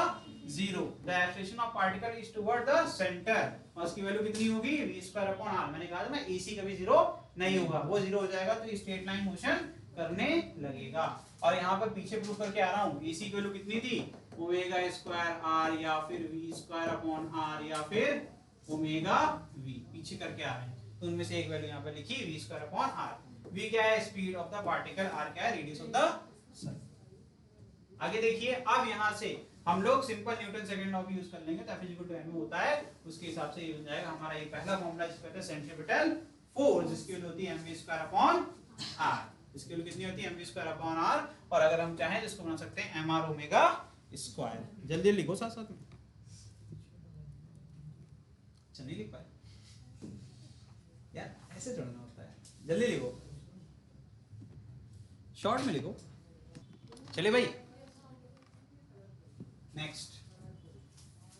zero. The acceleration of particle is toward the center, और उसकी वैल्यू कितनी होगी, v square upon r। मैंने कहा था ना AC कभी जीरो नहीं होगा, वो जीरो हो जाएगा तो स्ट्रेट लाइन मोशन करने लगेगा। और यहाँ पर पीछे प्रूव करके आ रहा हूँ, AC की वैल्यू कितनी थी, ओमेगा स्क्वायर आर, या फिर v स्क्वायर अपॉन आर, या फिर ओमेगा v, पीछे करके आ रहे हैं। तो उनमें से एक वैल्यू यहाँ पर लिखी v square upon R. v क्या है, speed of the particle, r क्या है, रेडियस ऑफ द सर्कल। आगे देखिए, अब यहाँ से हम लोग सिंपल न्यूटन सेकंड लॉ भी यूज कर लेंगे, तो F इक्वल टू m होता है, उसके हिसाब से ये बन जाएगा हमारा ये पहला फॉर्मूला, जिसका कहते हैं सेंट्रीपिटल फोर्स, जिसकी वैल्यू होती है mv स्क्वायर अपॉन r। इसकी वैल्यू कितनी होती है, mv स्क्वायर अपॉन r, और अगर हम चाहें तो इसको बना सकते हैं mr ओमेगा स्क्वायर। जल्दी लिखो साथ साथ में, अच्छा नहीं लिख पाए यार, ऐसे जोड़ना होता है, जल्दी लिखो, शॉर्ट में लिखो। चलिए भाई नेक्स्ट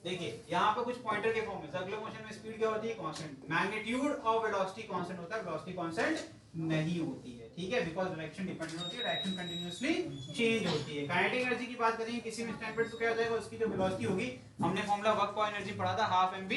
देखिए, यहाँ पे कुछ पॉइंटर के फॉर्म में, सर्कुलर मोशन में स्पीड क्या होती है, constant. Magnitude of velocity constant होता है, वेलोसिटी कांस्टेंट नहीं होती है। ठीक है, बिकॉज़ डायरेक्शन डिपेंडेंट होती है, डायरेक्शन कंटीन्यूअसली चेंज होती है। काइनेटिक एनर्जी की बात करेंगे किसी भी स्टैंड पर, तो क्या हो जाएगा, उसकी जो वेलोसिटी होगी, हमने फॉर्मूला वर्क पर एनर्जी पढ़ा था, हाफ mv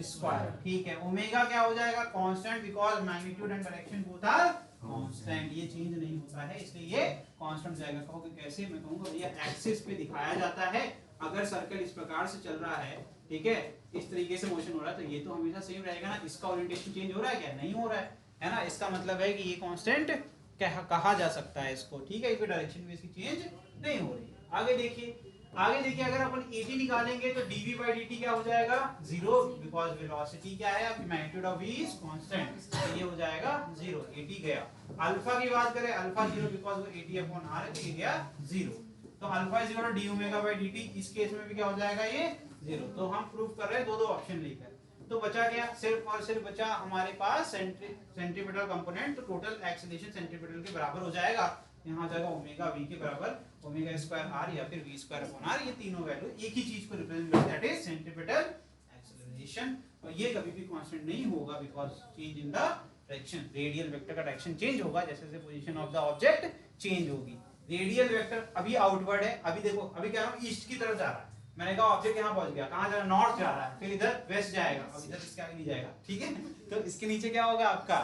स्क्वायर। ठीक है, ओमेगा क्या हो जाएगा, constant, because magnitude and direction both are constant, ये चेंज नहीं होता है, इसलिए ये कांस्टेंट जाएगा। कहोगे कैसे, मैं कहूंगा भैया एक्सिस पे दिखाया जाता है। अगर सर्कल इस प्रकार से चल रहा है, ठीक है, इस तरीके से मोशन हो रहा है, तो ये तो हमेशा सेम रहेगा ना, इसका ओरिएंटेशन चेंज हो रहा है क्या, नहीं हो रहा है ना। इसका मतलब है कि ये कांस्टेंट कहा जा सकता है इसको। ठीक है, इसकी डायरेक्शन में इसकी चेंज नहीं हो रही है। आगे देखिए, अगर अपन AT निकालेंगे तो dv/dt क्या हो जाएगा, जीरो, बिकॉज वेलोसिटी क्या है, आपकी magnitude of v is constant, तो ये हो जाएगा जीरो, AT गया। अल्फा की बात करें, अल्फा जीरो, बिकॉज वो AT अपॉन r है, तो ये गया जीरो। तो alpha is equal to d omega by dt, इस केस में भी क्या हो जाएगा, ये जीरो। तो हम प्रूव कर रहे हैं दो ऑप्शन लेकर, तो बचा क्या, सिर्फ और सिर्फ बचा हमारे पास सेंट्रीपिटल कंपोनेंट, तो टोटल एक्सीलरेशन सेंट्रीपिटल के बराबर हो जाएगा। यहाँ जाएगा ओमेगा वी के बराबर ओमेगा स्क्वायर आर या फिर वी स्क्वायर अपॉन आर। ये तीनों वैल्यू एक ही चीज को रिप्रेजेंट करते हैं, दैट इज सेंट्रीपिटल एक्सेलरेशन। और ये कभी भी कांस्टेंट नहीं होगा because change in the direction, radial vector का डायरेक्शन चेंज होगा जैसे जैसे position of the object change होगी। रेडियल वेक्टर अभी आउटवर्ड है, अभी देखो अभी कह रहा हूँ ईस्ट की तरफ जा रहा है, मैंने कहा ऑब्जेक्ट यहाँ पहुंच गया, कहाँ जा रहा है, नॉर्थ जा रहा है, फिर इधर वेस्ट जाएगा, अब इधर इसके आगे नहीं जाएगा, ठीक है। तो इसके नीचे क्या होगा आपका,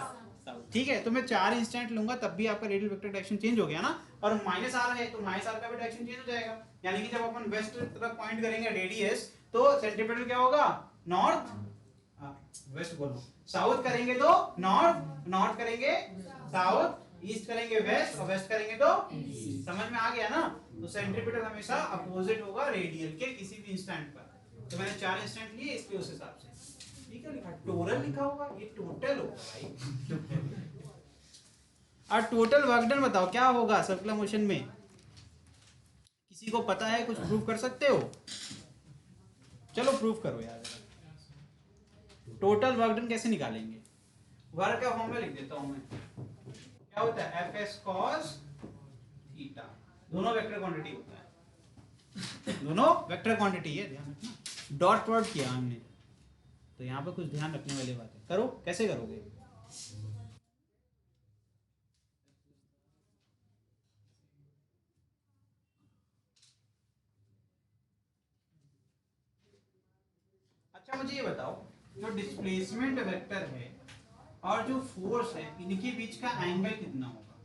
ठीक है। तो मैं 4 इंस्टेंट लूंगा तब भी आपका रेडियल वेक्टर डायरेक्शन चेंज हो गया ना, और माइनस आर है तो माइनस आर का भी डायरेक्शन चेंज हो जाएगा, यानी कि जब अपन वेस्ट तरफ पॉइंट करेंगे रेडियस तो सेंटीमीटर क्या होगा, नॉर्थ, वेस्ट बोलो, साउथ करेंगे तो नॉर्थ, नॉर्थ करेंगे साउथ, ईस्ट करेंगे वेस्ट और वेस्ट करेंगे तो ईस्ट। समझ में आ गया ना। तो सेंट्रीपिटल हमेशा अपोजिट होगा रेडियल के किसी भी इंस्टेंट पर। तो मैंने 4 इंस्टेंट लिए इसलिए उस हिसाब से ठीक है लिखा, टोटल लिखा होगा, ये टोटल होगा भाई। और टोटल वर्क डन बताओ क्या होगा सर्कुलर मोशन में, किसी को पता है, कुछ प्रूव कर सकते हो, चलो प्रूव करो यार। टोटल वर्क डन कैसे निकालेंगे, वर्क का फॉर्मूला लिख देता हूं मैं, क्या होता है एफ एस कॉस थीटा, दोनों वेक्टर क्वांटिटी होता है, दोनों वेक्टर क्वांटिटी है, ध्यान रखना। डॉट प्रोडक्ट किया हमने तो यहाँ पे कुछ ध्यान रखने वाली बात है, करो कैसे करोगे, अच्छा मुझे ये बताओ जो डिस्प्लेसमेंट वेक्टर है और जो फोर्स है इनके बीच का एंगल कितना होगा,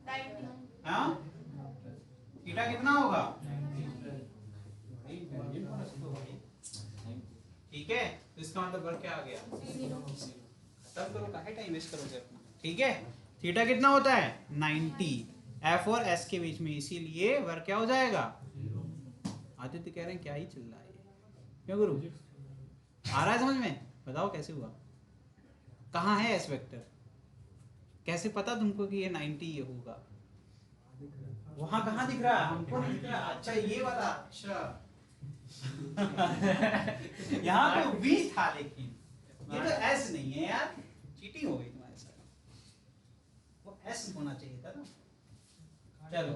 90। हाँ थीटा कितना होगा, ठीक है। तो इसका मतलब वर्क क्या आ गया, तब करो, काहे टाइम वेस्ट करोगे अपना, ठीक है। थीटा कितना होता है 90, एफ और एस के बीच में, इसीलिए वर्क क्या हो जाएगा, आदित्य कह रहे हैं क्या ही चल रहा है क्यों गुरु, आ रहा है समझ में, बताओ कैसे हुआ, कहाँ है एस वेक्टर, कैसे पता तुमको कि ये 90 ये होगा, वहां कहाँ दिख रहा है, हमको नहीं दिख रहा, अच्छा ये वाला, अच्छा यहाँ तो V था लेकिन ये तो S नहीं है यार, चीटिंग हो गई तुम्हारे साथ, वो S होना चाहिए था ना, चलो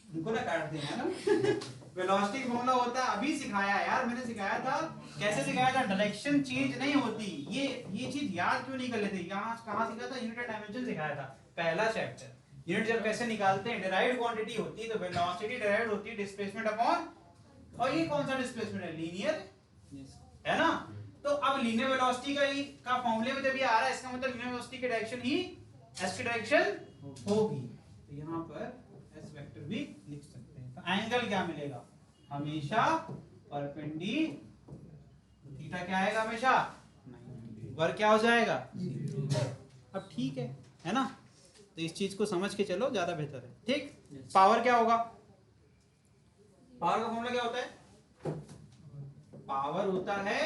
उनको ना काट देना ना। वेलोसिटी फॉर्मूला होता है, अभी सिखाया यार मैंने, सिखाया था, कैसे सिखाया था, डायरेक्शन चेंज नहीं होती, ये चीज याद क्यों नहीं कर लेते, यहाँ कहाँ सिखाया था, यूनिट एंड डायमेंशन सिखाया था पहला चैप्टर। यूनिट जब कैसे निकालते हैं, डिराइव्ड क्वांटिटी होती है, तो वेलोसिटी डिराइव्ड होती है डिस्प्लेसमेंट अपॉन, और ये कौन सा डिस्प्लेसमेंट है, लीनियर है ना। तो अब लीनियर वेलोसिटी का फॉर्मूले में जब ये आ रहा है, इसका मतलब लीनियर वेलोसिटी की डायरेक्शन ही एस की डायरेक्शन होगी, तो यहाँ पर एस वेक्टर भी लिख सकते हैं। तो एंगल क्या मिलेगा, हमेशा परपेंडिकुलर, थीटा क्या आएगा हमेशा 90, वर्क क्या हो जाएगा, अब ठीक है ना। तो इस चीज को समझ के चलो, ज्यादा बेहतर है, ठीक। पावर क्या होगा, पावर का फॉर्मूला क्या होता है, पावर होता है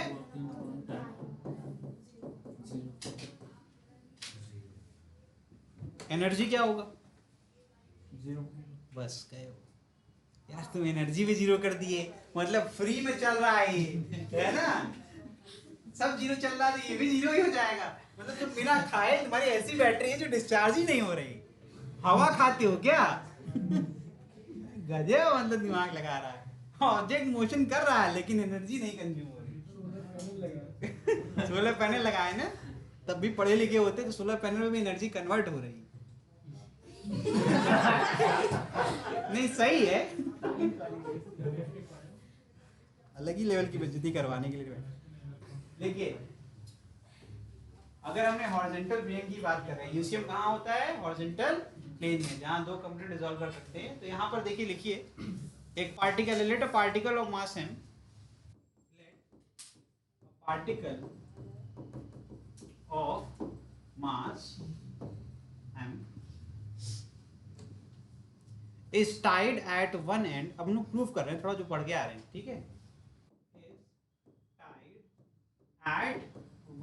एनर्जी क्या होगा, 0, बस गए हो यार, तुम एनर्जी भी 0 कर दिए, मतलब फ्री में चल रहा है ये, है ना, सब 0 चल रहा है, ये भी 0 ही हो जाएगा, मतलब तुम बिना खाए, तुम्हारी ऐसी बैटरी है जो डिस्चार्ज ही नहीं हो रही, हवा खाते हो क्या, गजब मतलब दिमाग लगा रहा है, ऑब्जेक्ट मोशन कर रहा है लेकिन एनर्जी नहीं कंज्यूम हो रही। सोलर पैनल लगाए ना, तब भी पढ़े लिखे होते तो सोलर पैनल में भी एनर्जी कन्वर्ट हो रही। नहीं सही है, अलग ही लेवल की बेइज्जती करवाने के लिए। देखिए अगर हमने हॉरिजॉन्टल प्लेन की बात कर रहे हैं, यूसीएम कहाँ होता है, हॉरिजॉन्टल प्लेन में, जहाँ दो कंपोनेंट रिजॉल्व कर सकते हैं। तो यहाँ पर देखिए लिखिए, एक पार्टिकल है, let a particle of mass m, particle of mass m is tied at one end, अब हम लोग प्रूफ कर रहे हैं, थोड़ा जो पढ़ के आ रहे हैं, ठीक है, tied at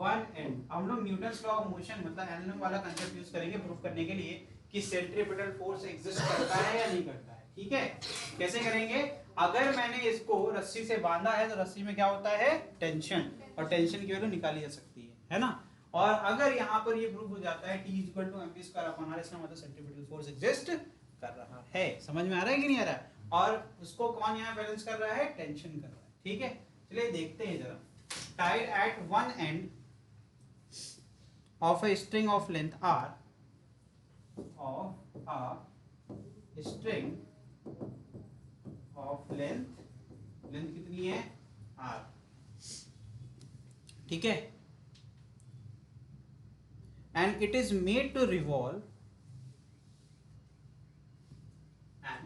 one end, हम लोग न्यूटन्स लॉ ऑफ मोशन मतलब एनएलएम वाला कंसेप्ट यूज करेंगे प्रूफ करने के लिए कि सेंट्रीपिटल फोर्स एग्जिस्ट करता है या नहीं करता है, ठीक है। कैसे करेंगे, अगर मैंने इसको रस्सी से बांधा है तो रस्सी में क्या होता है, टेंशन, और टेंशन की वैल्यू निकाली जा सकती है ना। और अगर यहाँ पर ये प्रूफ हो जाता है T equal to mv square upon r, इसका मतलब सेंट्रीपिटल फोर्स एग्जिस्ट कर रहा है। समझ में आ रहा है कि नहीं आ रहा है? और उसको कौन यहाँ बैलेंस कर रहा है? टेंशन कर रहा है। ठीक है, चलिए देखते हैं जरा। Tied at one and of a string of length r, of a string of length कितनी है? r, ठीक है, and it is made to revolve, and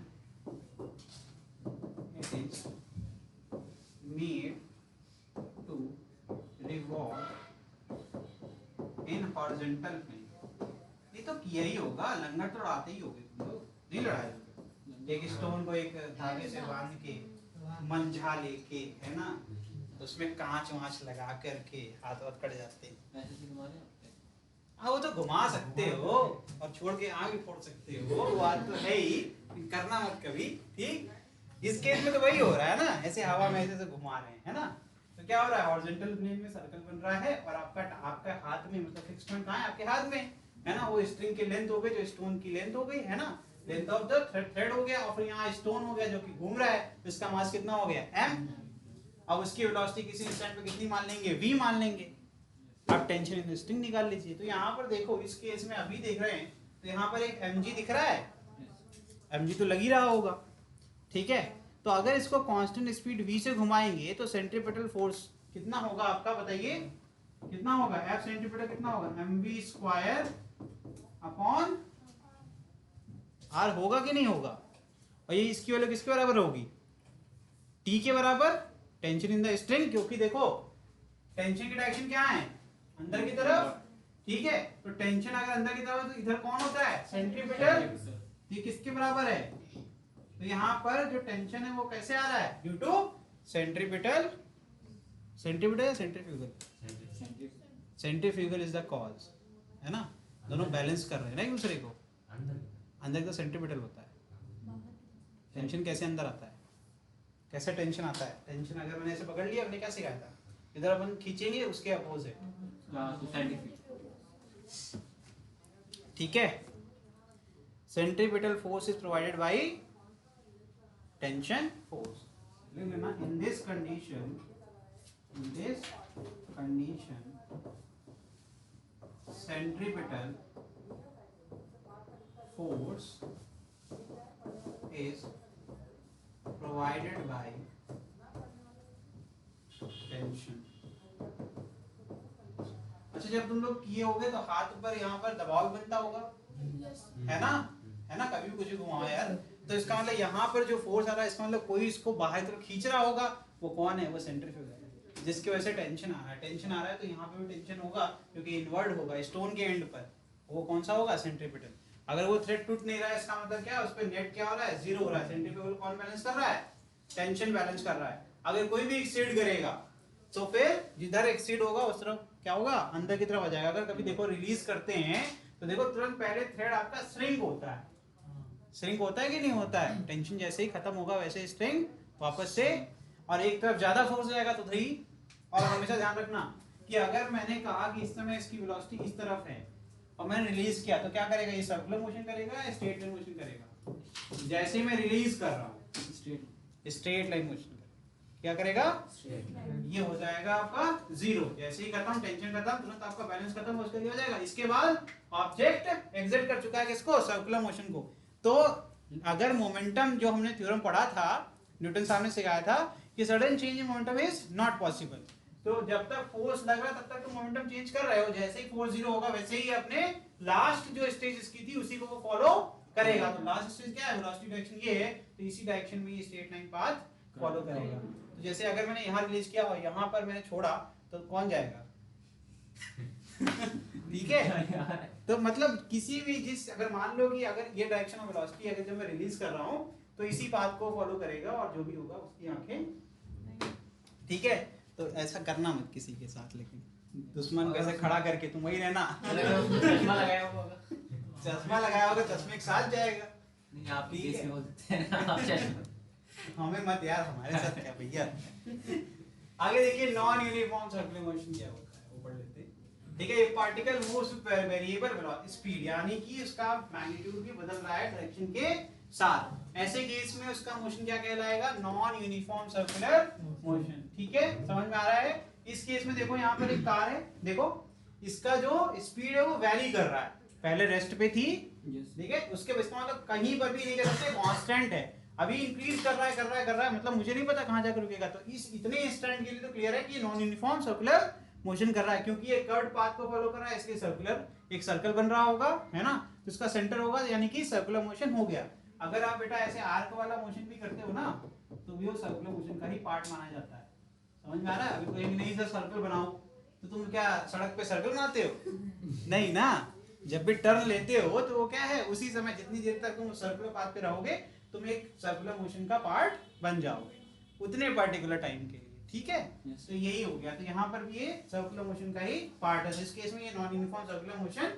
it is made to revolve in horizontal plane. ये तो किया ही होगा, लंगर तो लड़ाते ही होगे तुम लोग, नहीं लड़ाए होगे? एक स्टोन को एक धागे से बांध के मंझा लेके, है ना, उसमें कांच वांच लगा करके हाथ वाथ कट जाते हैं। हाँ वो तो घुमा सकते हो और छोड़ के आगे फोड़ सकते हो, वो बात तो है ही, करना मत कभी। ठीक, इस केस में तो वही हो रहा है ना, ऐसे हवा में ऐसे घुमा रहे हैं, है ना। तो क्या हो रहा है? हॉरिजॉन्टल प्लेन में सर्कल बन रहा है और आपका हाथ में, मतलब फिक्स पॉइंट कहाँ है? आपके हाथ में, है ना। वो स्ट्रिंग की लेंथ हो गई, जो स्टोन की लेंथ हो गई, है ना, लेंथ ऑफ द थ्रेड हो गया, और फिर यहाँ स्टोन हो गया जो कि घूम रहा है, तो इसका मास कितना हो गया? m। अब उसकी वेलोसिटी किसी इंस्टेंट पे कितनी मान लेंगे? v मान लेंगे। अब टेंशन इन द स्ट्रिंग निकाल लीजिए। तो यहाँ पर देखो, इस केस में अभी देख रहे हैं तो यहाँ पर एक mg दिख रहा है, mg तो लग ही रहा होगा, ठीक है। तो अगर इसको कांस्टेंट स्पीड v से घुमाएंगे तो सेंट्रीपिटल फोर्स कितना होगा आपका? बताइए कितना होगा? F सेंट्रीपिटल कितना होगा? mv स्क्वायर अपॉन r होगा कि नहीं होगा? और ये इसकी वैल्यू किसके बराबर होगी? T के बराबर, टेंशन इन द स्ट्रिंग, क्योंकि देखो टेंशन की डायरेक्शन क्या है? अंदर की तरफ, ठीक है। तो टेंशन अगर अंदर की तरफ है तो इधर कौन होता है? सेंट्रीपिटल। ये किसके बराबर है? तो यहाँ पर जो टेंशन है वो कैसे आ रहा है? Due to centripetal. सेंट्रीपिटल या centrifugal? Centrifugal is the cause, है ना। दोनों बैलेंस कर रहे हैं ना एक दूसरे को। अंदर का सेंट्रीपिटल होता है। टेंशन कैसे अंदर आता है? कैसे टेंशन आता है? टेंशन अगर मैंने ऐसे पकड़ लिया, हमने क्या सिखाया था? इधर अपन खींचेंगे, उसके अपोजिट, ठीक है। Centripetal force is provided by tension force. In this condition centripetal force is provided by tension। अच्छा, जब तुम लोग किए होगे तो हाथ पर यहाँ पर दबाव बनता होगा, है ना, है ना। कभी भी कुछ घुमाओ यार, तो इसका मतलब यहाँ पर जो फोर्स आ रहा है, इसका मतलब कोई इसको बाहर तरफ खींच रहा होगा। वो कौन है? वो सेंट्रीफ्यूगल है, जिसकी वजह से टेंशन आ रहा है। टेंशन आ रहा है तो यहाँ पे भी टेंशन होगा, क्योंकि इनवर्ड होगा स्टोन के एंड पर। वो कौन सा होगा? सेंट्रीपिटल। अगर वो थ्रेड टूट नहीं रहा है, इसका मतलब क्या है? उस पर नेट क्या हो रहा है? जीरो हो रहा है। सेंट्रीफ्यूगल कौन बैलेंस कर रहा है? टेंशन बैलेंस कर रहा है। अगर कोई भी एक्सीड करेगा तो फिर जिधर एक्सीड होगा उस तरफ क्या होगा? अंदर की तरफ आ जाएगा। अगर कभी देखो रिलीज करते हैं तो देखो तुरंत पहले थ्रेड आपका श्रिंक होता है। श्रिंक होता है कि नहीं होता है? टेंशन जैसे ही खत्म होगा वैसे स्ट्रिंग वापस से, और एक तरफ ज्यादा फोर्स जाएगा तो थ्री। और हमेशा ध्यान रखना कि अगर मैंने कहा कि इस समय इसकी वेलोसिटी इस तरफ है और मैंने रिलीज किया तो क्या करेगा? ये सर्कुलर मोशन करेगा या स्ट्रेट लाइन मोशन करेगा? जैसे ही मैं रिलीज कर रहा हूँ स्ट्रेट लाइन मोशन करेगा। क्या करेगा? ये हो जाएगा आपका जीरो। जैसे ही खत्म, टेंशन खत्म, तुरंत आपका बैलेंस खत्म, उसके लिए हो जाएगा। इसके बाद ऑब्जेक्ट एग्जिट कर चुका है किसको? सर्कुलर मोशन को। तो अगर मोमेंटम, जो हमने थ्योरम पढ़ा था, न्यूटन साहब ने सिखाया था कि sudden change in momentum is not possible. तो जब तक फोर्स लग रहा है तब तक तो मोमेंटम चेंज कर रहे हो। जैसे ही फोर्स जीरो होगा वैसे ही अपने लास्ट जो स्टेज इसकी थी उसी को वो फॉलो करेगा। तो लास्ट स्टेज क्या है? वेलोसिटी डायरेक्शन ये है, तो इसी डायरेक्शन में ये स्ट्रेट लाइन पाथ फॉलो करेगा। तो जैसे अगर मैंने यहाँ रिलीज किया और यहाँ पर मैंने छोड़ा तो कौन जाएगा? ठीक है। तो मतलब किसी भी अगर मान लो कि अगर ये डायरेक्शन ऑफ वेलोसिटी अगर जब मैं रिलीज कर रहा हूँ तो इसी पाथ को फॉलो करेगा और जो भी होगा उसकी आंखें, ठीक है। तो ऐसा करना मत किसी के साथ, लेकिन दुश्मन को ऐसे खड़ा करके तुम वही रहना। चश्मा लगाया होगा, चश्मा लगाया होगा, चश्मे के साथ जाएगा। नहीं आप भी केस में हो सकते हैं आप चश्मा हमें मत यार, हमारे साथ क्या भैया। आगे देखिए, नॉन यूनिफॉर्म सर्कुलर मोशन क्या होता है वो पढ़ लेते हैं। ठीक है, particle moves with variable speed, यानी कि उसका मैग्नीट्यूड भी बदल रहा है डायरेक्शन के साथ। ऐसे केस में उसका मोशन क्या कहलाएगा? Non uniform circular motion. ठीक है, समझ में आ रहा है? इस केस में देखो यहाँ पर एक कार है, देखो इसका जो स्पीड है वो वैरी कर रहा है, पहले रेस्ट पे थी, ठीक है, उसके इसका मतलब कहीं पर भी नहीं कर सकते, कांस्टेंट है, अभी इंक्रीज कर रहा है कर रहा है कर रहा है, मतलब मुझे नहीं पता कहां जाकर रुकेगा। तो इस इतने इंस्टेंट के लिए तो क्लियर है कि नॉन यूनिफॉर्म सर्कुलर मोशन कर रहा है, क्योंकि ये कर्व पाथ को फॉलो कर रहा है, इसलिए सर्कुलर एक सर्कल बन रहा होगा, है ना, तो इसका सेंटर होगा, यानी कि सर्कुलर मोशन हो गया। अगर आप बेटा ऐसे आर्क वाला मोशन भी करते हो ना, तो भी वो सर्कुलर मोशन का ही पार्ट माना जाता है। समझ में आ रहा है? अभी कोई नहीं सर सर्कल बनाओ, तो तुम क्या सड़क पे सर्कल बनाते हो? नहीं ना, जब भी टर्न लेते हो तो वो क्या है, उसी समय जितनी देर तक तुम सर्कुलर पाथ पे रहोगे तुम एक सर्कुलर मोशन का पार्ट बन जाओगे, उतने पर्टिकुलर टाइम के लिए। ठीक है, तो यही हो गया। तो यहाँ पर भी ये सर्कुलर मोशन का ही पार्ट है। इस केस में ये नॉन यूनिफॉर्म सर्कुलर मोशन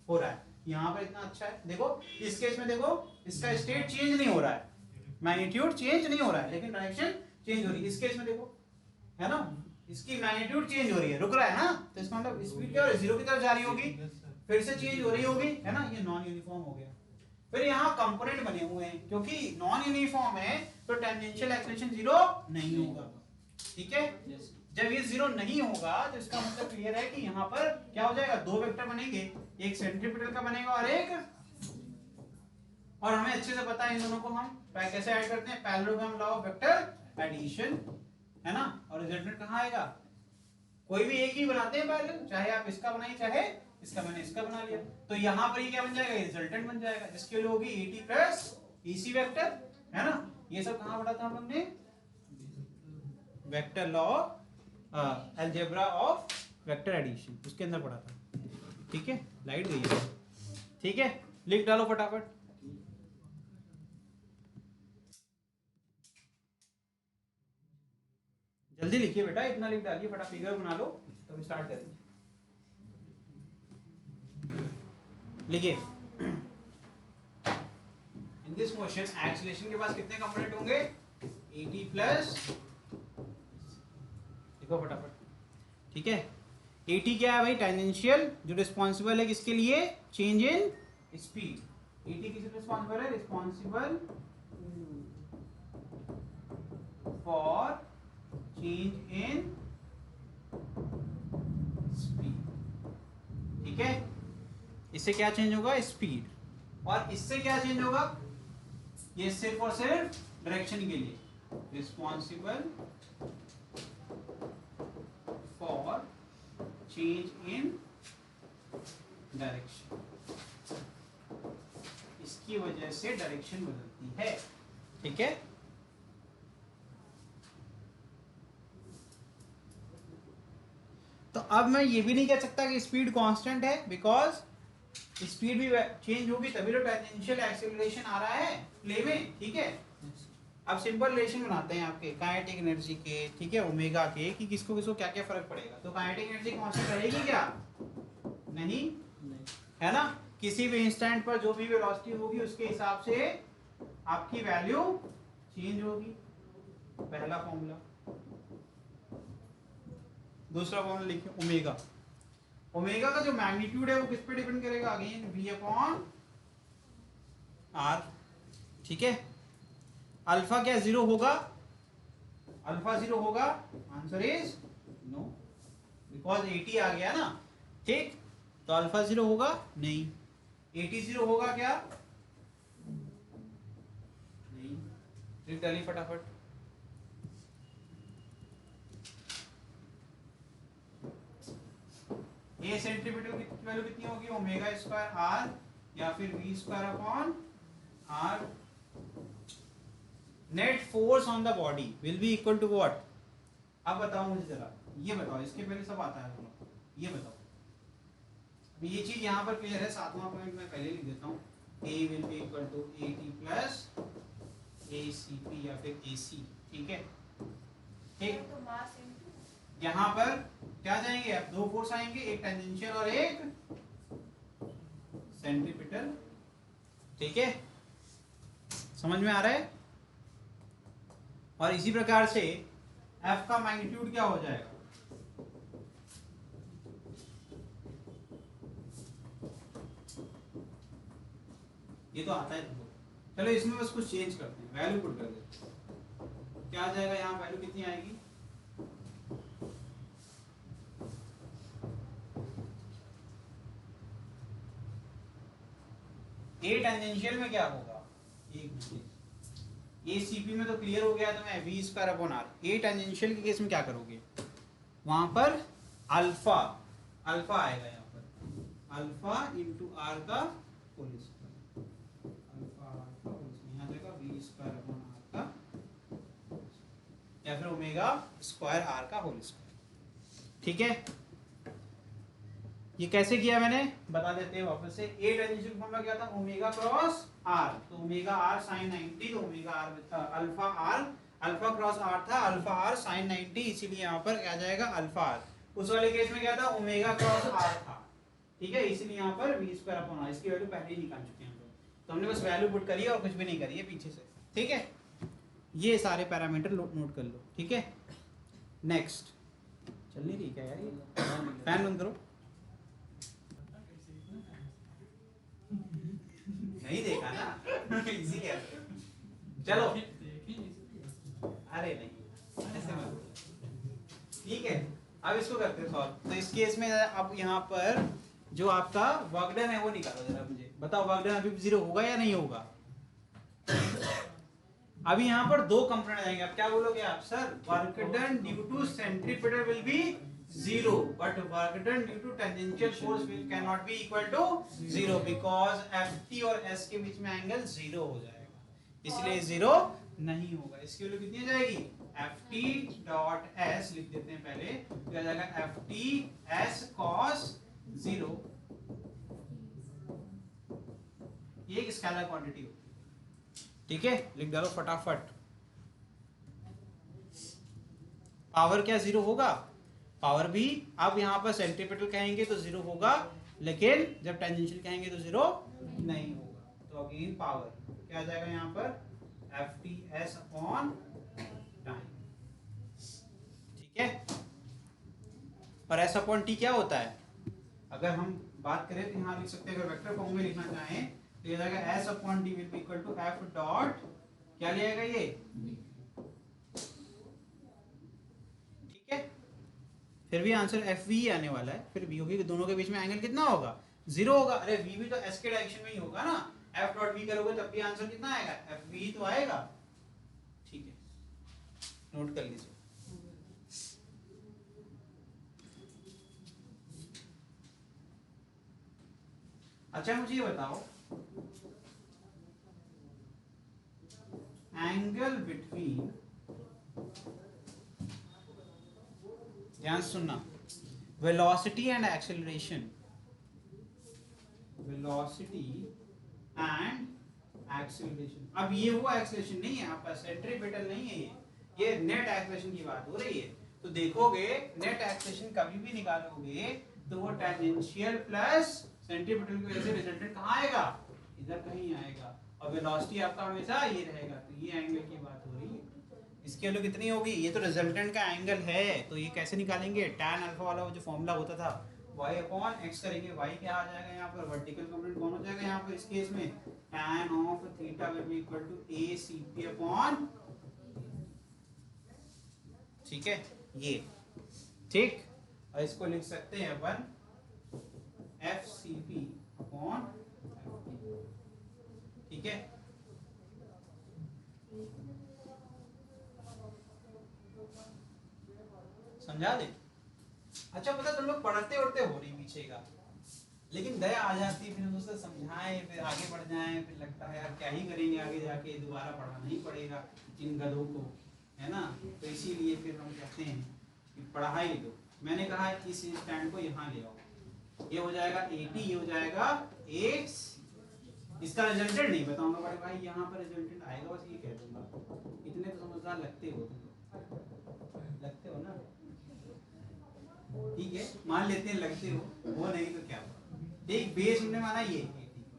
हो रहा है। यहाँ पर इतना अच्छा है, देखो इस केस में देखो इसका स्टेट चेंज नहीं हो रहा है, मैग्नीट्यूड चेंज नहीं हो रहा है, लेकिन डायरेक्शन चेंज हो रही है। इस केस में देखो, है ना, इसकी मैग्नीट्यूड चेंज हो रही है, रुक रहा है ना, तो इसका मतलब स्पीड क्या हो रही है, जीरो की तरफ जा रही होगी, फिर से चेंज हो रही होगी, है ना, ये नॉन यूनिफॉर्म हो गया। फिर यहाँ कंपोनेंट बने हुए हैं, क्योंकि नॉन यूनिफॉर्म है तो टेंजेंशियल एक्सेलरेशन जीरो नहीं होगा। ठीक है, जब ये जीरो नहीं होगा तो इसका मतलब क्लियर है कि यहाँ पर क्या हो जाएगा, दो वेक्टर बनेंगे, एक सेंट्रीपिटल का बनेगा और एक, और हमें अच्छे से पता है इन दोनों को हम कैसे ऐड करते हैं, parallelogram law of vector addition, है ना, और रिजल्टेंट कहाँ आएगा, कोई भी एक ही बनाते हैं पैरेलल, चाहे आप इसका बनाइए चाहे इसका, मैंने इसका बना लिया, तो यहाँ पर ये क्या बन जाएगा, रिजल्टेंट बन जाएगा, जिसके लिए होगी AT प्लस EC वेक्टर, है ना। ये सब कहाँ पढ़ा था हम लोग ने, vector law algebra of vector addition, उसके अंदर पढ़ा था। ठीक है, लाइट गई है, ठीक है, लिख डालो फटाफट। जल्दी लिखिए बेटा, इतना लिख डालिए, फटाफट फिगर बना लो, तो स्टार्ट करेंगे। लिखिए, इन दिस मोशन एक्सीलरेशन के पास कितने कंपोनेंट होंगे, AT प्लस, देखो फटाफट, ठीक है, AT क्या है भाई, टेंजेंशियल, जो रिस्पॉन्सिबल है किसके लिए, चेंज इन स्पीड। AT किसके रिस्पॉन्सिबल है, responsible for change in speed. ठीक है, इससे क्या चेंज होगा, स्पीड, और इससे क्या चेंज होगा, ये सिर्फ और सिर्फ डायरेक्शन के लिए, responsible for change in direction, इसकी वजह से डायरेक्शन बदलती है। ठीक है, तो अब मैं ये भी नहीं कह सकता कि स्पीड कांस्टेंट है, बिकॉज स्पीड भी चेंज होगी तभी तो टेंजेंशियल एक्सेलरेशन आ रहा है प्ले में। ठीक है, अब सिंपल रिलेशन बनाते हैं आपके काइनेटिक एनर्जी के, ठीक है, ओमेगा के, कि किसको किसको क्या क्या फर्क पड़ेगा। तो काइनेटिक एनर्जी कांस्टेंट रहेगी क्या, नहीं, है ना, किसी भी इंस्टेंट पर जो भी वेलोसिटी होगी उसके हिसाब से आपकी वैल्यू चेंज होगी, पहला फॉर्मूला। दूसरा फॉर्मूला लिखिए, ओमेगा, ओमेगा का जो मैग्नीट्यूड है वो किस पे डिपेंड करेगा, अगेन V अपॉन R। ठीक है, अल्फा क्या जीरो होगा, अल्फा जीरो होगा, answer is no, because AT आ गया ना। ठीक, तो अल्फा जीरो होगा नहीं, AT जीरो होगा क्या, नहीं, लिख डालिए फटाफट। ये सेंटीमीटर की वैल्यू कितनी होगी, ओमेगा स्क्वायर R या फिर V square upon R। Net force on the body will be equal to what, अब बताओ मुझे जरा, ये बताओ, इसके पहले सब आता है दोनों, ये बताओ। अभी ये चीज यहाँ पर क्लियर है, सातवां पॉइंट मैं पहले लिख देता हूँ, A will be equal to AT plus ACP या फिर AC। ठीक है, ठीक, यहाँ पर क्या जाएंगे, अब दो फोर्स आएंगे, एक टेंजेंशियल और एक सेंट्रीपिटल। ठीक है, समझ में आ रहा है। और इसी प्रकार से F का मैग्नीट्यूड क्या हो जाएगा, ये तो आता है तुमको। चलो इसमें बस कुछ चेंज करते हैं, वैल्यू पुट कर देते हैं। क्या आ जाएगा यहाँ, वैल्यू कितनी आएगी? ए टेंजेंशियल में क्या होगा, एक मिनट, ए सीपी में तो क्लियर हो गया तुम्हें, V square upon R. A tangential के केस में क्या करोगे, वहां पर अल्फा अल्फा आएगा, यहाँ पर अल्फा इंटू आर का होल स्क्वायर, अल्फा आर का होल स्क्वायर, यहाँ जाएगा वी स्क्वायर अपॉन आर का, या फिर ओमेगा स्क्वायर आर का होल स्क्वायर। ठीक है, ये कैसे किया मैंने बता देते हैं वापस से। ए टेंजेंशियल फॉर्मूला क्या था, ओमेगा क्रॉस आर, तो ओमेगा आर साइन 90, तो omega R alpha cross R था, अल्फा आर साइन 90, इसीलिए यहाँ पर क्या जाएगा अल्फा आर। उस वाले केस में क्या था, ओमेगा क्रॉस आर था, ठीक है, इसलिए यहाँ पर वी स्क्वायर अपॉन आर, इसकी वैल्यू पहले ही निकाल चुके हैं हम लोग, तो हमने बस वैल्यू पुट करी है और कुछ भी नहीं करी है पीछे से। ठीक है, ये सारे पैरामीटर नोट कर लो। ठीक है, नेक्स्ट, चल नहीं रही क्या यार ये, फैन बंद करो, नहीं देखा ना इजी है, चलो अरे नहीं ऐसे मत, ठीक है। अब इसको करते हैं सॉल्व। तो इस केस में अब यहाँ पर जो आपका वर्क डन है वो निकालो जरा, मुझे बताओ वर्क डन अभी 0 होगा या नहीं होगा। अभी यहाँ पर दो कंपोनेंट आएंगे, अब क्या बोलोगे आप, sir work done due to centripetal will be 0 but work done due to tangential force will cannot be equal to 0 because Ft और S के बीच में एंगल 0 हो जाएगा, इसलिए 0 नहीं होगा। इसकी वैल्यू कितनी आ जाएगी, Ft डॉट S लिख देते हैं पहले, क्या जाएगा Ft S cos 0, ये एक स्केलर क्वांटिटी होती है। ठीक है, लिख डालो फटाफट। पावर क्या 0 होगा, पावर भी अब यहाँ पर सेंट्रीपिटल कहेंगे तो 0 होगा, लेकिन जब टेंजेंशियल कहेंगे तो 0 नहीं होगा। तो अगेन पावर क्या आ जाएगा यहाँ पर FTS अपॉन टाइम। ठीक है, और S अपॉन T क्या होता है, अगर हम बात करें तो यहाँ लिख सकते हैं, अगर वेक्टर फॉर्म में लिखना चाहें तो ये जाएगा S upon T will be equal to F dot क्या लिया ये, ठीक है, फिर भी आंसर एफ वी आने वाला है, फिर वी होगी, दोनों के बीच में एंगल कितना होगा, 0 होगा। अरे वी भी तो एस के डायरेक्शन में ही होगा ना, एफ डॉट वी करोगे तब भी आंसर कितना आएगा, एफ वी तो आएगा। ठीक है, नोट कर लीजिए। अच्छा मुझे ये बताओ, एंगल बिटवीन, ध्यान सुनना, velocity and acceleration, velocity and acceleration. अब ये वो एक्सेलरेशन नहीं है आपका, सेंट्रीपिटल नहीं है ये नेट एक्सेलरेशन की बात हो रही है। तो देखोगे नेट एक्सेलरेशन कभी भी निकालोगे तो वो टेंजेंशियल प्लस सेंट्रीपिटल की वजह से रिजल्टेंट कहाँ आएगा, इधर कहीं आएगा, और वेलोसिटी आपका हमेशा ये रहेगा। तो ये एंगल की बात हो रही है, इसकी वैल्यू कितनी होगी, ये तो रिजल्टेंट का एंगल है, तो ये कैसे निकालेंगे, tan अल्फा वाला जो फॉर्मूला होता था y अपॉन x करेंगे, y क्या आ जाएगा यहाँ पर, वर्टिकल कंपोनेंट कौन हो जाएगा यहाँ पर इस केस में, tan of theta will be equal to acp upon, ठीक है ये, ठीक, और इसको लिख सकते हैं अपन fcp अपॉन ft, ठीक है। समझा दे। अच्छा पता तुम लोग पढ़ते उड़ते हो नहीं पीछे का, लेकिन दया आ जाती, फिर हम उससे समझाएं, फिर आगे बढ़ जाएं, फिर लगता है यार क्या ही करेंगे आगे जाके, दोबारा पढ़ाना ही पड़ेगा इन गधों को, है ना। तो इसीलिए फिर हम कहते हैं कि पढ़ा ही दो। मैंने कहा इस स्टैंड को यहाँ ले आओ, ये हो जाएगा 80, ये हो जाएगा 1, इसका रिजल्टेंट नहीं बताऊंगा बड़े भाई, यहाँ पर रिजल्टेंट आएगा बस ये कह दूंगा, इतने तो समझदार लगते हो तुम, लगते हो ना, ठीक है मान लेते हैं लगते हो, वो नहीं तो क्या हुआ। एक बेस हमने माना ये,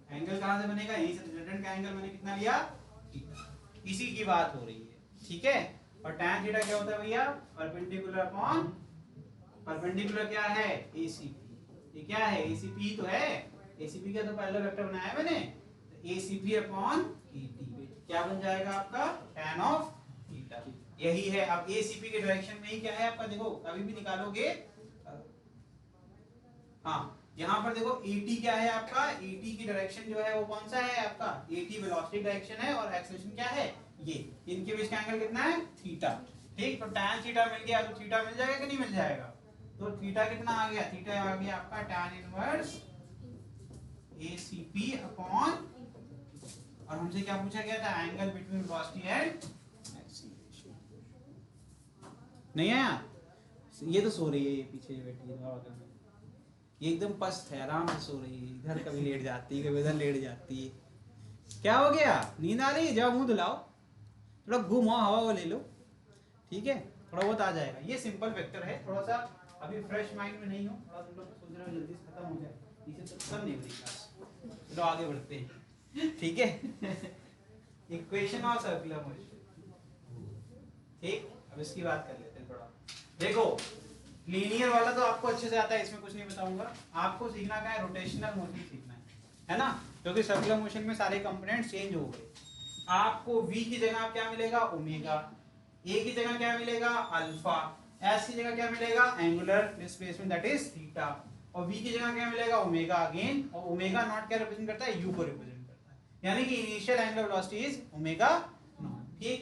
एंगल कहाँ से बनेगा, यहीं से, रिजल्टेंट का एंगल मैंने कितना लिया, इसी की बात हो रही है, ठीक है। और tan थीटा क्या होता है भैया, परपेंडिकुलर अपॉन परपेंडिकुलर क्या है, ACP, ये क्या है ACP तो है, ACP का तो पहला वेक्टर बनाया मैंने, तो ACP अपॉन ET क्या बन जाएगा आपका tan ऑफ थीटा। यही है। अब ACP के डायरेक्शन में ही क्या है आपका, देखो कभी भी निकालोगे, हाँ यहाँ पर देखो AT क्या है आपका, AT की डायरेक्शन जो है वो कौन सा है आपका, AT वेलोसिटी डायरेक्शन है और एक्सेलरेशन क्या है ये, इनके बीच का एंगल कितना है थीटा। ठीक, तो tan थीटा मिल गया, तो थीटा मिल जाएगा कि नहीं मिल जाएगा, तो थीटा कितना आ गया, थीटा आ गया आपका tan इनवर्स ACP अपॉन, और हमसे क्या पूछा गया था, angle between velocity and acceleration. नहीं आया, ये तो सो रही है, ये पीछे बैठी है हवा में, ये एकदम पस्त है, आराम से सो रही है, इधर कभी लेट जाती है कभी उधर लेट जाती है। क्या हो गया, नींद आ रही है, जाओ मुंह धुलाओ, थोड़ा घूमो, हवा वो ले लो, ठीक है, थोड़ा बहुत आ जाएगा। ये सिंपल वेक्टर है, थोड़ा सा अभी फ्रेश माइंड में नहीं हो, थोड़ा तुम लोग सोच रहे हो जल्दी से खत्म हो जाए, इसे तो खत्म नहीं होती क्लास, चलो आगे बढ़ते हैं, ठीक है। इक्वेशन और सर्कुलर मोशन, ठीक, अब इसकी बात कर लेते हैं थोड़ा। देखो लीनियर वाला तो आपको अच्छे से आता है, इसमें कुछ नहीं बताऊंगा, आपको सीखना क्या है, रोटेशनल मोशन सीखना है ना, क्योंकि सर्कुलर मोशन में सारे कंपोनेंट्स चेंज हो गए। आपको v की जगह क्या मिलेगा ओमेगा, a की जगह क्या मिलेगा अल्फा, s की जगह क्या मिलेगा angular displacement that is theta, और v की जगह क्या मिलेगा ओमेगा अगेन, और ओमेगा नॉट क्या रिप्रेजेंट करता है, u को रिप्रेजेंट करता है, यानी कि initial angular velocity is omega naught. ठीक,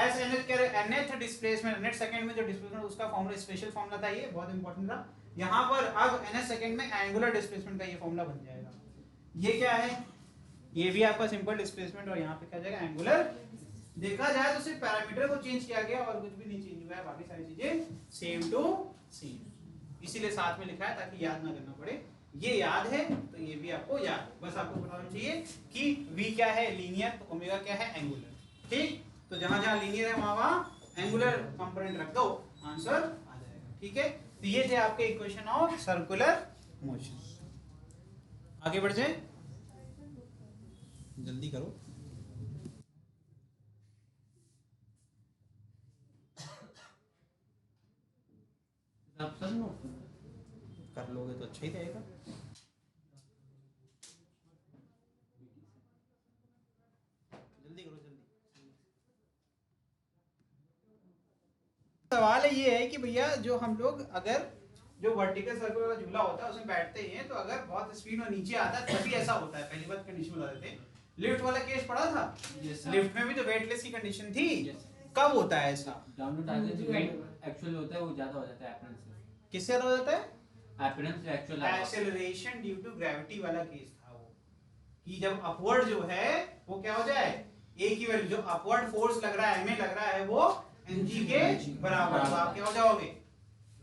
s nth क्या nth डिस्प्लेसमेंट, nth सेकंड में जो डिस्प्लेसमेंट उसका फार्मूला स्पेशल फार्मूला था, ये बहुत इंपॉर्टेंट था। यहां पर अब nth सेकंड में एंगुलर डिस्प्लेसमेंट का ये फार्मूला बन जाएगा। ये क्या है, ये भी आपका सिंपल डिस्प्लेसमेंट, और यहाँ पे क्या जाएगा एंगुलर। देखा जाए तो सिर्फ पैरामीटर को चेंज किया गया और कुछ भी नहीं चेंज हुआ है, बाकी सारी चीजें सेम टू सेम, इसीलिए साथ में लिखा है ताकि याद ना करना पड़े। ये याद है तो ये भी आपको याद है, बस आपको बताना चाहिए कि v क्या है लीनियर, तो ओमेगा क्या है एंगुलर। ठीक, तो जहां जहां लीनियर है वहां वहां एंगुलर कंपोनेंट रख दो, आंसर आ जाएगा। ठीक है, तो ये थे आपके इक्वेशन ऑफ सर्कुलर मोशन। आगे बढ़ जाए, जल्दी करो। आप सब नोट कर लोगे तो अच्छा ही रहेगा। जल्दी करो जल्दी। सवाल ये है कि भैया जो हम लोग अगर जो वर्टिकल सर्कल वाला झूला होता है उसमें बैठते हैं तो अगर बहुत स्पीड में नीचे आता है तभी ऐसा होता है। पहली बात कंडीशन बता देते हैं, लिफ्ट वाला केस पड़ा था, लिफ्ट में भी तो वेटलेस की कंडीशन थी। कब होता है ऐसा, डाउनलोड आते जो वेट एक्चुअल होता है वो ज्यादा हो जाता है अपरेंस से। किससे ज्यादा हो जाता है, अपरेंस से actual acceleration due to gravity वाला केस था वो, कि जब अपवर्ड जो है वो क्या हो जाए, a की वैल्यू जो अपवर्ड फोर्स लग रहा है ma लग रहा है वो mg के बराबर, तो आप क्या हो जाओगे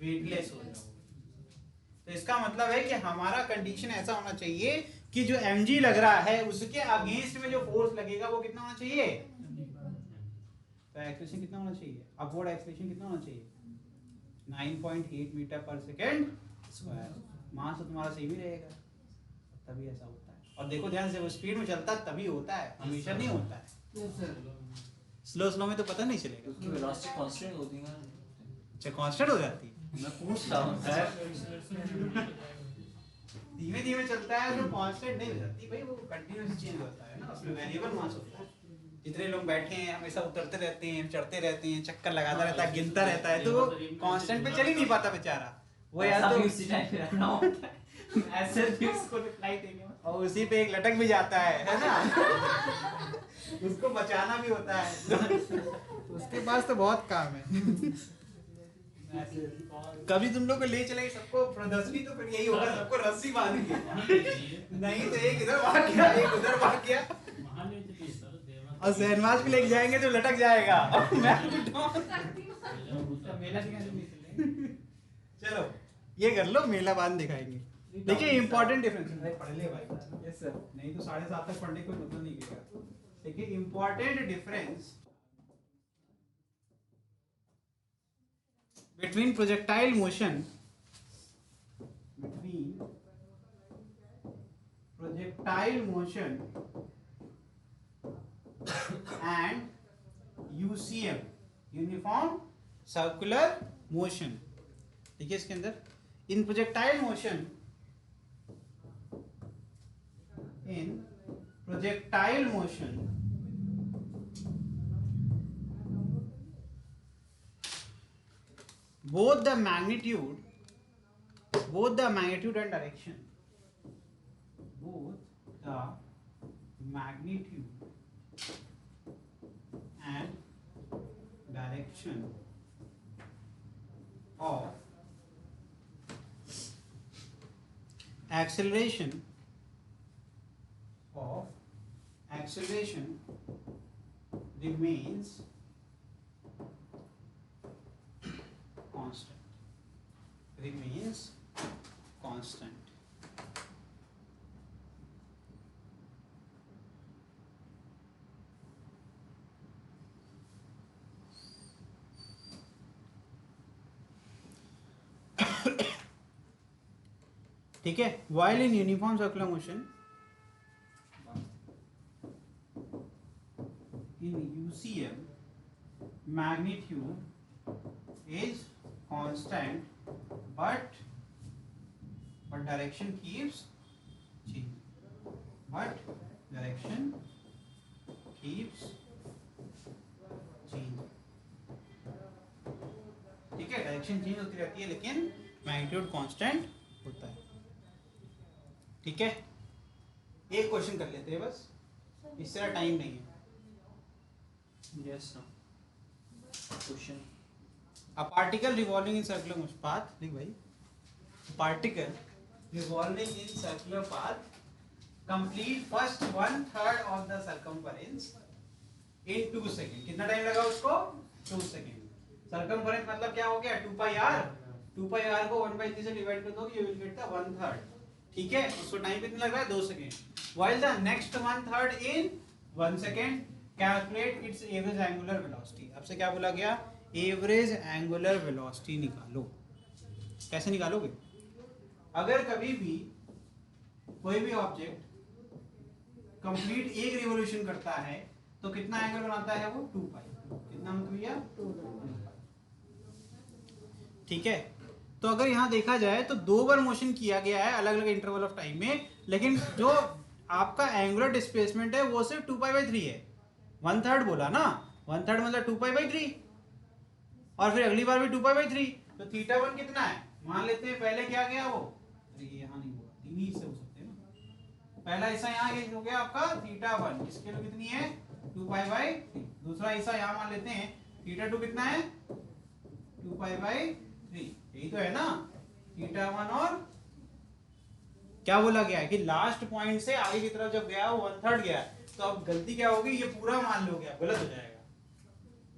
वेटलेस हो जाओगे। तो इसका मतलब है कि हमारा कंडीशन ऐसा होना चाहिए कि जो mg लग रहा है उसके अगेंस्ट में जो फोर्स लगेगा वो कितना होना चाहिए, तो एक्सेलरेशन कितना होना चाहिए, अपवर्ड एक्सेलरेशन कितना होना चाहिए 9.8 मीटर पर सेकेंड स्क्वायर। मास तो तुम्हारा सही भी रहेगा, तभी ऐसा होता है। और देखो ध्यान से, वो स्पीड में चलता है तभी होता है, हमेशा नहीं होता है। स्लो स्लो में तो पता नहीं चलेगा, उसकी वेलोसिटी कांस्टेंट होती है ना। अच्छा कांस्टेंट हो जाती है, मैं पूछ रहा हूं सर। धीमे धीमे चलता है तो कांस्टेंट नहीं हो जाती भाई, वो कंटीन्यूअस चेंज होता है ना, उसमें वेरिएबल मास होता है। जितने लोग बैठे हैं हमेशा उतरते रहते हैं, चढ़ते रहते हैं, चक्कर लगाता रहता है, गिनता रहता है, तो वो कांस्टेंट पे चल ही नहीं पाता बेचारा। वो यार तो उसी टाइम पे रखना होता है ऐसे भी उसको रिप्लाई देंगे और उसी पे एक लटक भी जाता है ना। उसको बचाना भी होता है, उसके पास तो बहुत काम है। कभी तुम लोग को ले चले सबको प्रदर्शनी तो फिर यही होगा, सबको रस्सी बांध के, नहीं तो एक इधर भाग गया एक उधर भाग गया, और शहनवाज को लेके जाएंगे तो लटक जाएगा। चलो ये कर लो, मेला बांध दिखाएंगे। देखिए इंपॉर्टेंट डिफरेंस पढ़ ले भाई, यस सर, नहीं तो 7:30 तक पढ़ने को मतलब नहीं गिरेगा। देखिए important difference between projectile motion, and UCM uniform circular motion. देखिए इसके अंदर in projectile motion projectile motion both the magnitude and direction, both the magnitude and direction of acceleration remains constant. ठीक है, while in uniform circular motion, in UCM magnitude is constant, but direction keeps changing. ठीक है, direction change होती रहती है लेकिन magnitude constant होता है. ठीक है, एक क्वेश्चन कर लेते हैं बस, इससे टाइम नहीं है. Yes, no. Question. A particle revolving in circular motion path, लिख भाई. Particle revolving in circular path complete first 1/3 of the circumference in 2 seconds. कितना टाइम लगा उसको? 2 सेकेंड. सर्कमफरेंस मतलब क्या हो गया? 2πr. 2πr को 1/3 से डिवाइड कर दोगे, you will get the 1/3. ठीक है, उसको टाइम कितना लग रहा है? 2 second. While the next 1/3 in 1 second. Calculate its average angular velocity. आपसे क्या बोला गया? एवरेज एंगुलर वेलोसिटी निकालो. कैसे निकालोगे? अगर कभी भी कोई भी ऑब्जेक्ट कंप्लीट एक रिवोल्यूशन करता है तो कितना एंगल बनाता है वो? 2π. कितना मतलब भैया? 2π. ठीक है, तो अगर यहाँ देखा जाए तो 2 बार मोशन किया गया है अलग अलग इंटरवल ऑफ टाइम में, लेकिन जो आपका एंगुलर डिस्प्लेसमेंट है वो सिर्फ 2π/3 है. 1/3 बोला ना, 1/3 मतलब 2π/3, और फिर अगली बार भी 2π/3. तो θ1 कितना है? मान लेते हैं पहले क्या गया वो, अरे यहाँ नहीं हुआ, 3 ही से हो सकते हैं ना. पहला हिस्सा यहाँ हो गया आपका θ1, इसके लिए कितनी है? 2π/3. दूसरा हिस्सा यहाँ मान लेते हैं θ2 कितना है? 2π/3. यही तो है ना. θ1 और क्या बोला गया है कि लास्ट पॉइंट से आगे की तरफ जब गया वो 1/3 गया, तो अब गलती क्या होगी? ये पूरा मान लोगे आप, गलत हो जाएगा.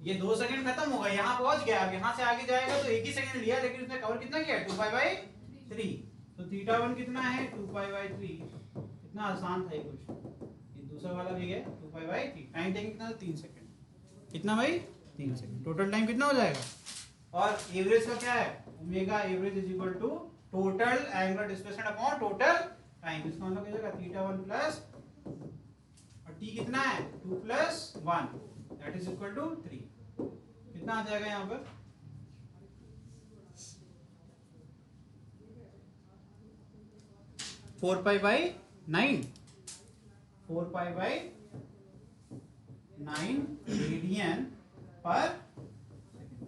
ये 2 सेकंड खत्म होगा, यहाँ पहुंच गया, अब यहाँ से आगे जाएगा तो 1 ही सेकंड लिया, लेकिन उसने कवर कितना किया? 2π/3. तो θ1 कितना है? 2π/3. कितना आसान था ये क्वेश्चन. ये दूसरा वाला भी है 2π/3. टाइम टेकिंग कितना? 3 सेकंड. कितना भाई? 3 सेकंड. टोटल टाइम कितना हो जाएगा? और एवरेज का क्या है? Omega average is equal to total angular displacement upon total time. इसका मतलब क्या हो जाएगा? θ1 प्लस और t कितना है? 2 + 1 दैट इज इक्वल टू 3. कितना आ जाएगा यहाँ पर? 4π/9. 4π/9 रेडियन पर सेकंड.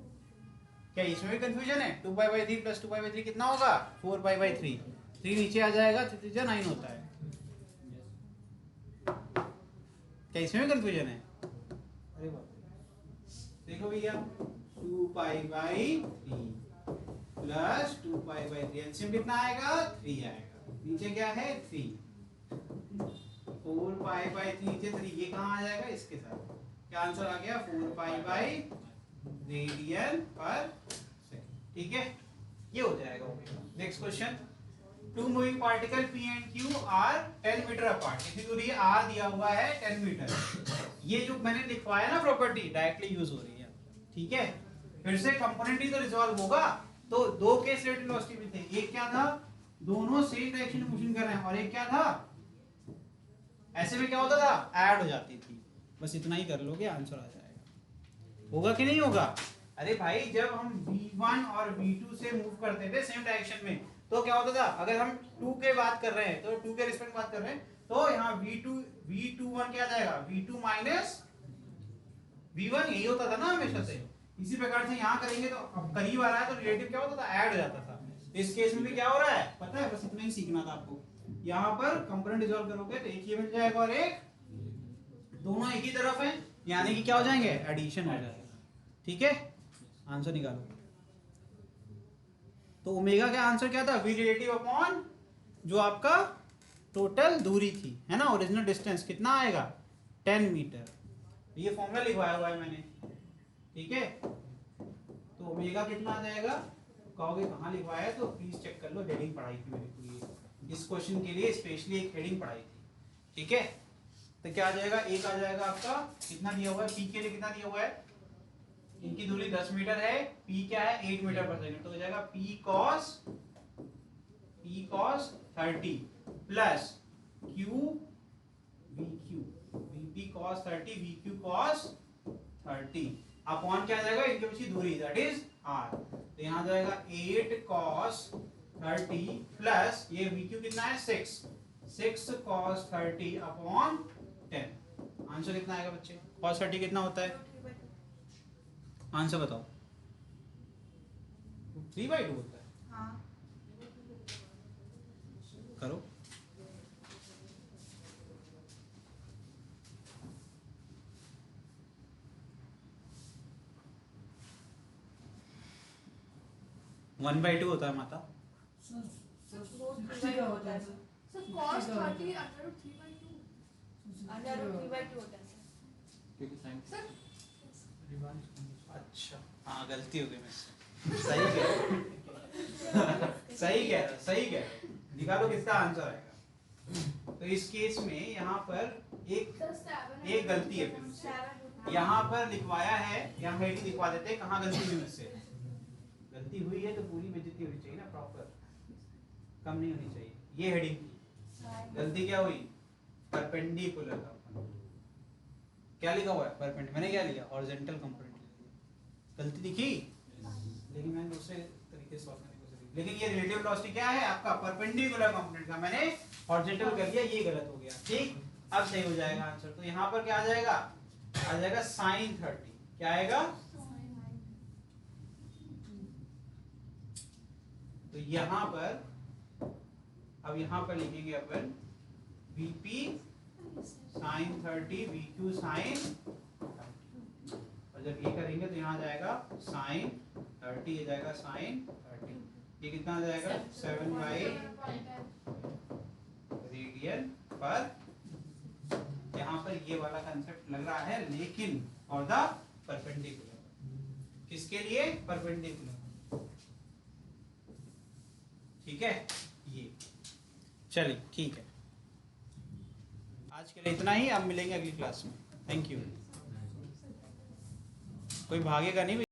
क्या इसमें भी कंफ्यूजन है? 2π/3 + 2π/3 कितना होगा? 4π/3. 3 नीचे आ जाएगा, 3 × 9 होता है. क्या इसमें भी कंफ्यूजन है? अरे बाप रे. देखो भैया, 2π/3 प्लस 2π/3 एलसीएम कितना आएगा? 3 आएगा. नीचे क्या है? 3. 4π/3 नीचे 3, ये कहाँ आ जाएगा? इसके साथ. क्या आंसर आ गया? 4π/रेडियन पर सेकंड. ठीक है, ये हो जाएगा. Next question. Two moving particle P and Q are 10 metre apart. इतनी दूरी R दिया हुआ है 10 मीटर. ये जो मैंने लिखवाया ना प्रॉपर्टी डायरेक्टली यूज हो रही है. ठीक है, फिर से कंपोनेंट ही तो रिजॉल्व होगा. तो 2 केस रिलेटेड वेलोसिटी मिलते हैं. एक क्या था? दोनों सेम डायरेक्शन में मूविंग कर रहे हैं, और एक क्या था? ऐसे में क्या होता था? ऐड हो जाती थी. बस इतना ही कर लोगे, आंसर आ जाएगा. होगा कि नहीं होगा? अरे भाई, जब हम v1 और v2 से मूव करते थे सेम डायरेक्शन में, तो क्या होता था, अगर हम 2 के बात कर रहे हैं तो 2 के रिस्पेक्ट बात कर रहे हैं तो यहाँ V21 क्या जाएगा, V2 माइनस V1, यही होता था ना हमेशा से। इसी प्रकार से यहाँ करेंगे तो अब करीब आ रहा है तो रिलेटिव क्या होता था, ऐड हो जाता था। इस केस में भी क्या हो रहा है पता है, बस इतना ही सीखना था आपको। यहाँ पर कंपोनेंट डिसॉल्व करोगे तो एक ये मिल जाएगा और एक, दोनों एक ही तरफ है, यानी कि क्या हो जाएंगे, एडिशन हो जाएगा। ठीक है, आंसर निकालो। तो ओमेगा का आंसर क्या था, वी रिलेटिव अपॉन जो आपका टोटल दूरी थी, है ना, ओरिजिनल डिस्टेंस कितना आएगा 10 मीटर। ये फॉर्मूला लिखवाया हुआ है मैंने, ठीक है। तो ओमेगा कितना आ जाएगा, कहोगे कहाँ लिखवाया है, तो प्लीज चेक कर लो, हेडिंग पढ़ाई थी मेरे को इस क्वेश्चन के लिए स्पेशली एक हेडिंग पढ़ाई थी, ठीक है। तो क्या आ जाएगा, एक आ जाएगा आपका, कितना दिया हुआ है पी के लिए, कितना दिया हुआ है, इनकी दूरी 10 मीटर है, पी क्या है 8 मीटर पर सेकंड, तो हो जाएगा P cos 30 plus Q we Q, VP cos 30 we Q cos 30 upon क्या आ जाएगा, इनके बीच की दूरी दैट इज आर। तो यहाँ जाएगा 8 कॉस 30 प्लस ये वी क्यू कितना है 6 कॉस 30 अपॉन 10। आंसर कितना आएगा बच्चे, कॉस 30 कितना होता है, आंसर बताओ। 3/2 होता है, हाँ। करो। वन बाई टू होता है माता। cos 30 under root 3/2 under root 3/2 होता है क्योंकि साइन सर। अच्छा हाँ, गलती हो गई मुझसे। सही कह रहे सही कह रहे सही कह रहे, निकालो किसका आंसर आएगा। तो इस केस में यहाँ पर एक गलती है फिर मुझसे। यहाँ पर लिखवाया है, यहाँ हेडिंग लिखवा देते हैं, कहाँ गलती हुई मुझसे, गलती हुई है तो पूरी बेइज्जती होनी चाहिए ना, प्रॉपर, कम नहीं होनी चाहिए। ये हेडिंग की गलती क्या हुई, परपेंडिकुलर कंपोनेंट, क्या लिखा हुआ है परपेंडिकुलर, मैंने क्या लिया हॉरिजॉन्टल कंपोनेंट, गलती दिखी, लेकिन मैंने दूसरे तरीके से सॉल्व करने की कोशिश की। लेकिन ये रिलेटिव वेलोसिटी क्या है आपका, परपेंडिकुलर कंपोनेंट का मैंने हॉरिजॉन्टल कर लिया, ये गलत हो गया। ठीक, अब सही हो जाएगा आंसर। तो यहाँ पर क्या आ जाएगा, आ जाएगा sin 30, क्या आएगा, तो यहाँ पर अब यहाँ पर लिखेंगे अपन Vp sin 30 VQ sin 30, और जब ये करेंगे तो यहाँ जाएगा sin 30, ये जाएगा sin 30, ये कितना आ जाएगा 7/रेडियन पर। यहाँ पर ये वाला कंसेप्ट लग रहा है, लेकिन और द परपेंडिकुलर, किसके लिए, परपेंडिकुलर, ठीक है। ये चलिए ठीक है, आज के लिए इतना ही, अब मिलेंगे अगली क्लास में। Thank you. कोई भागेगा नहीं।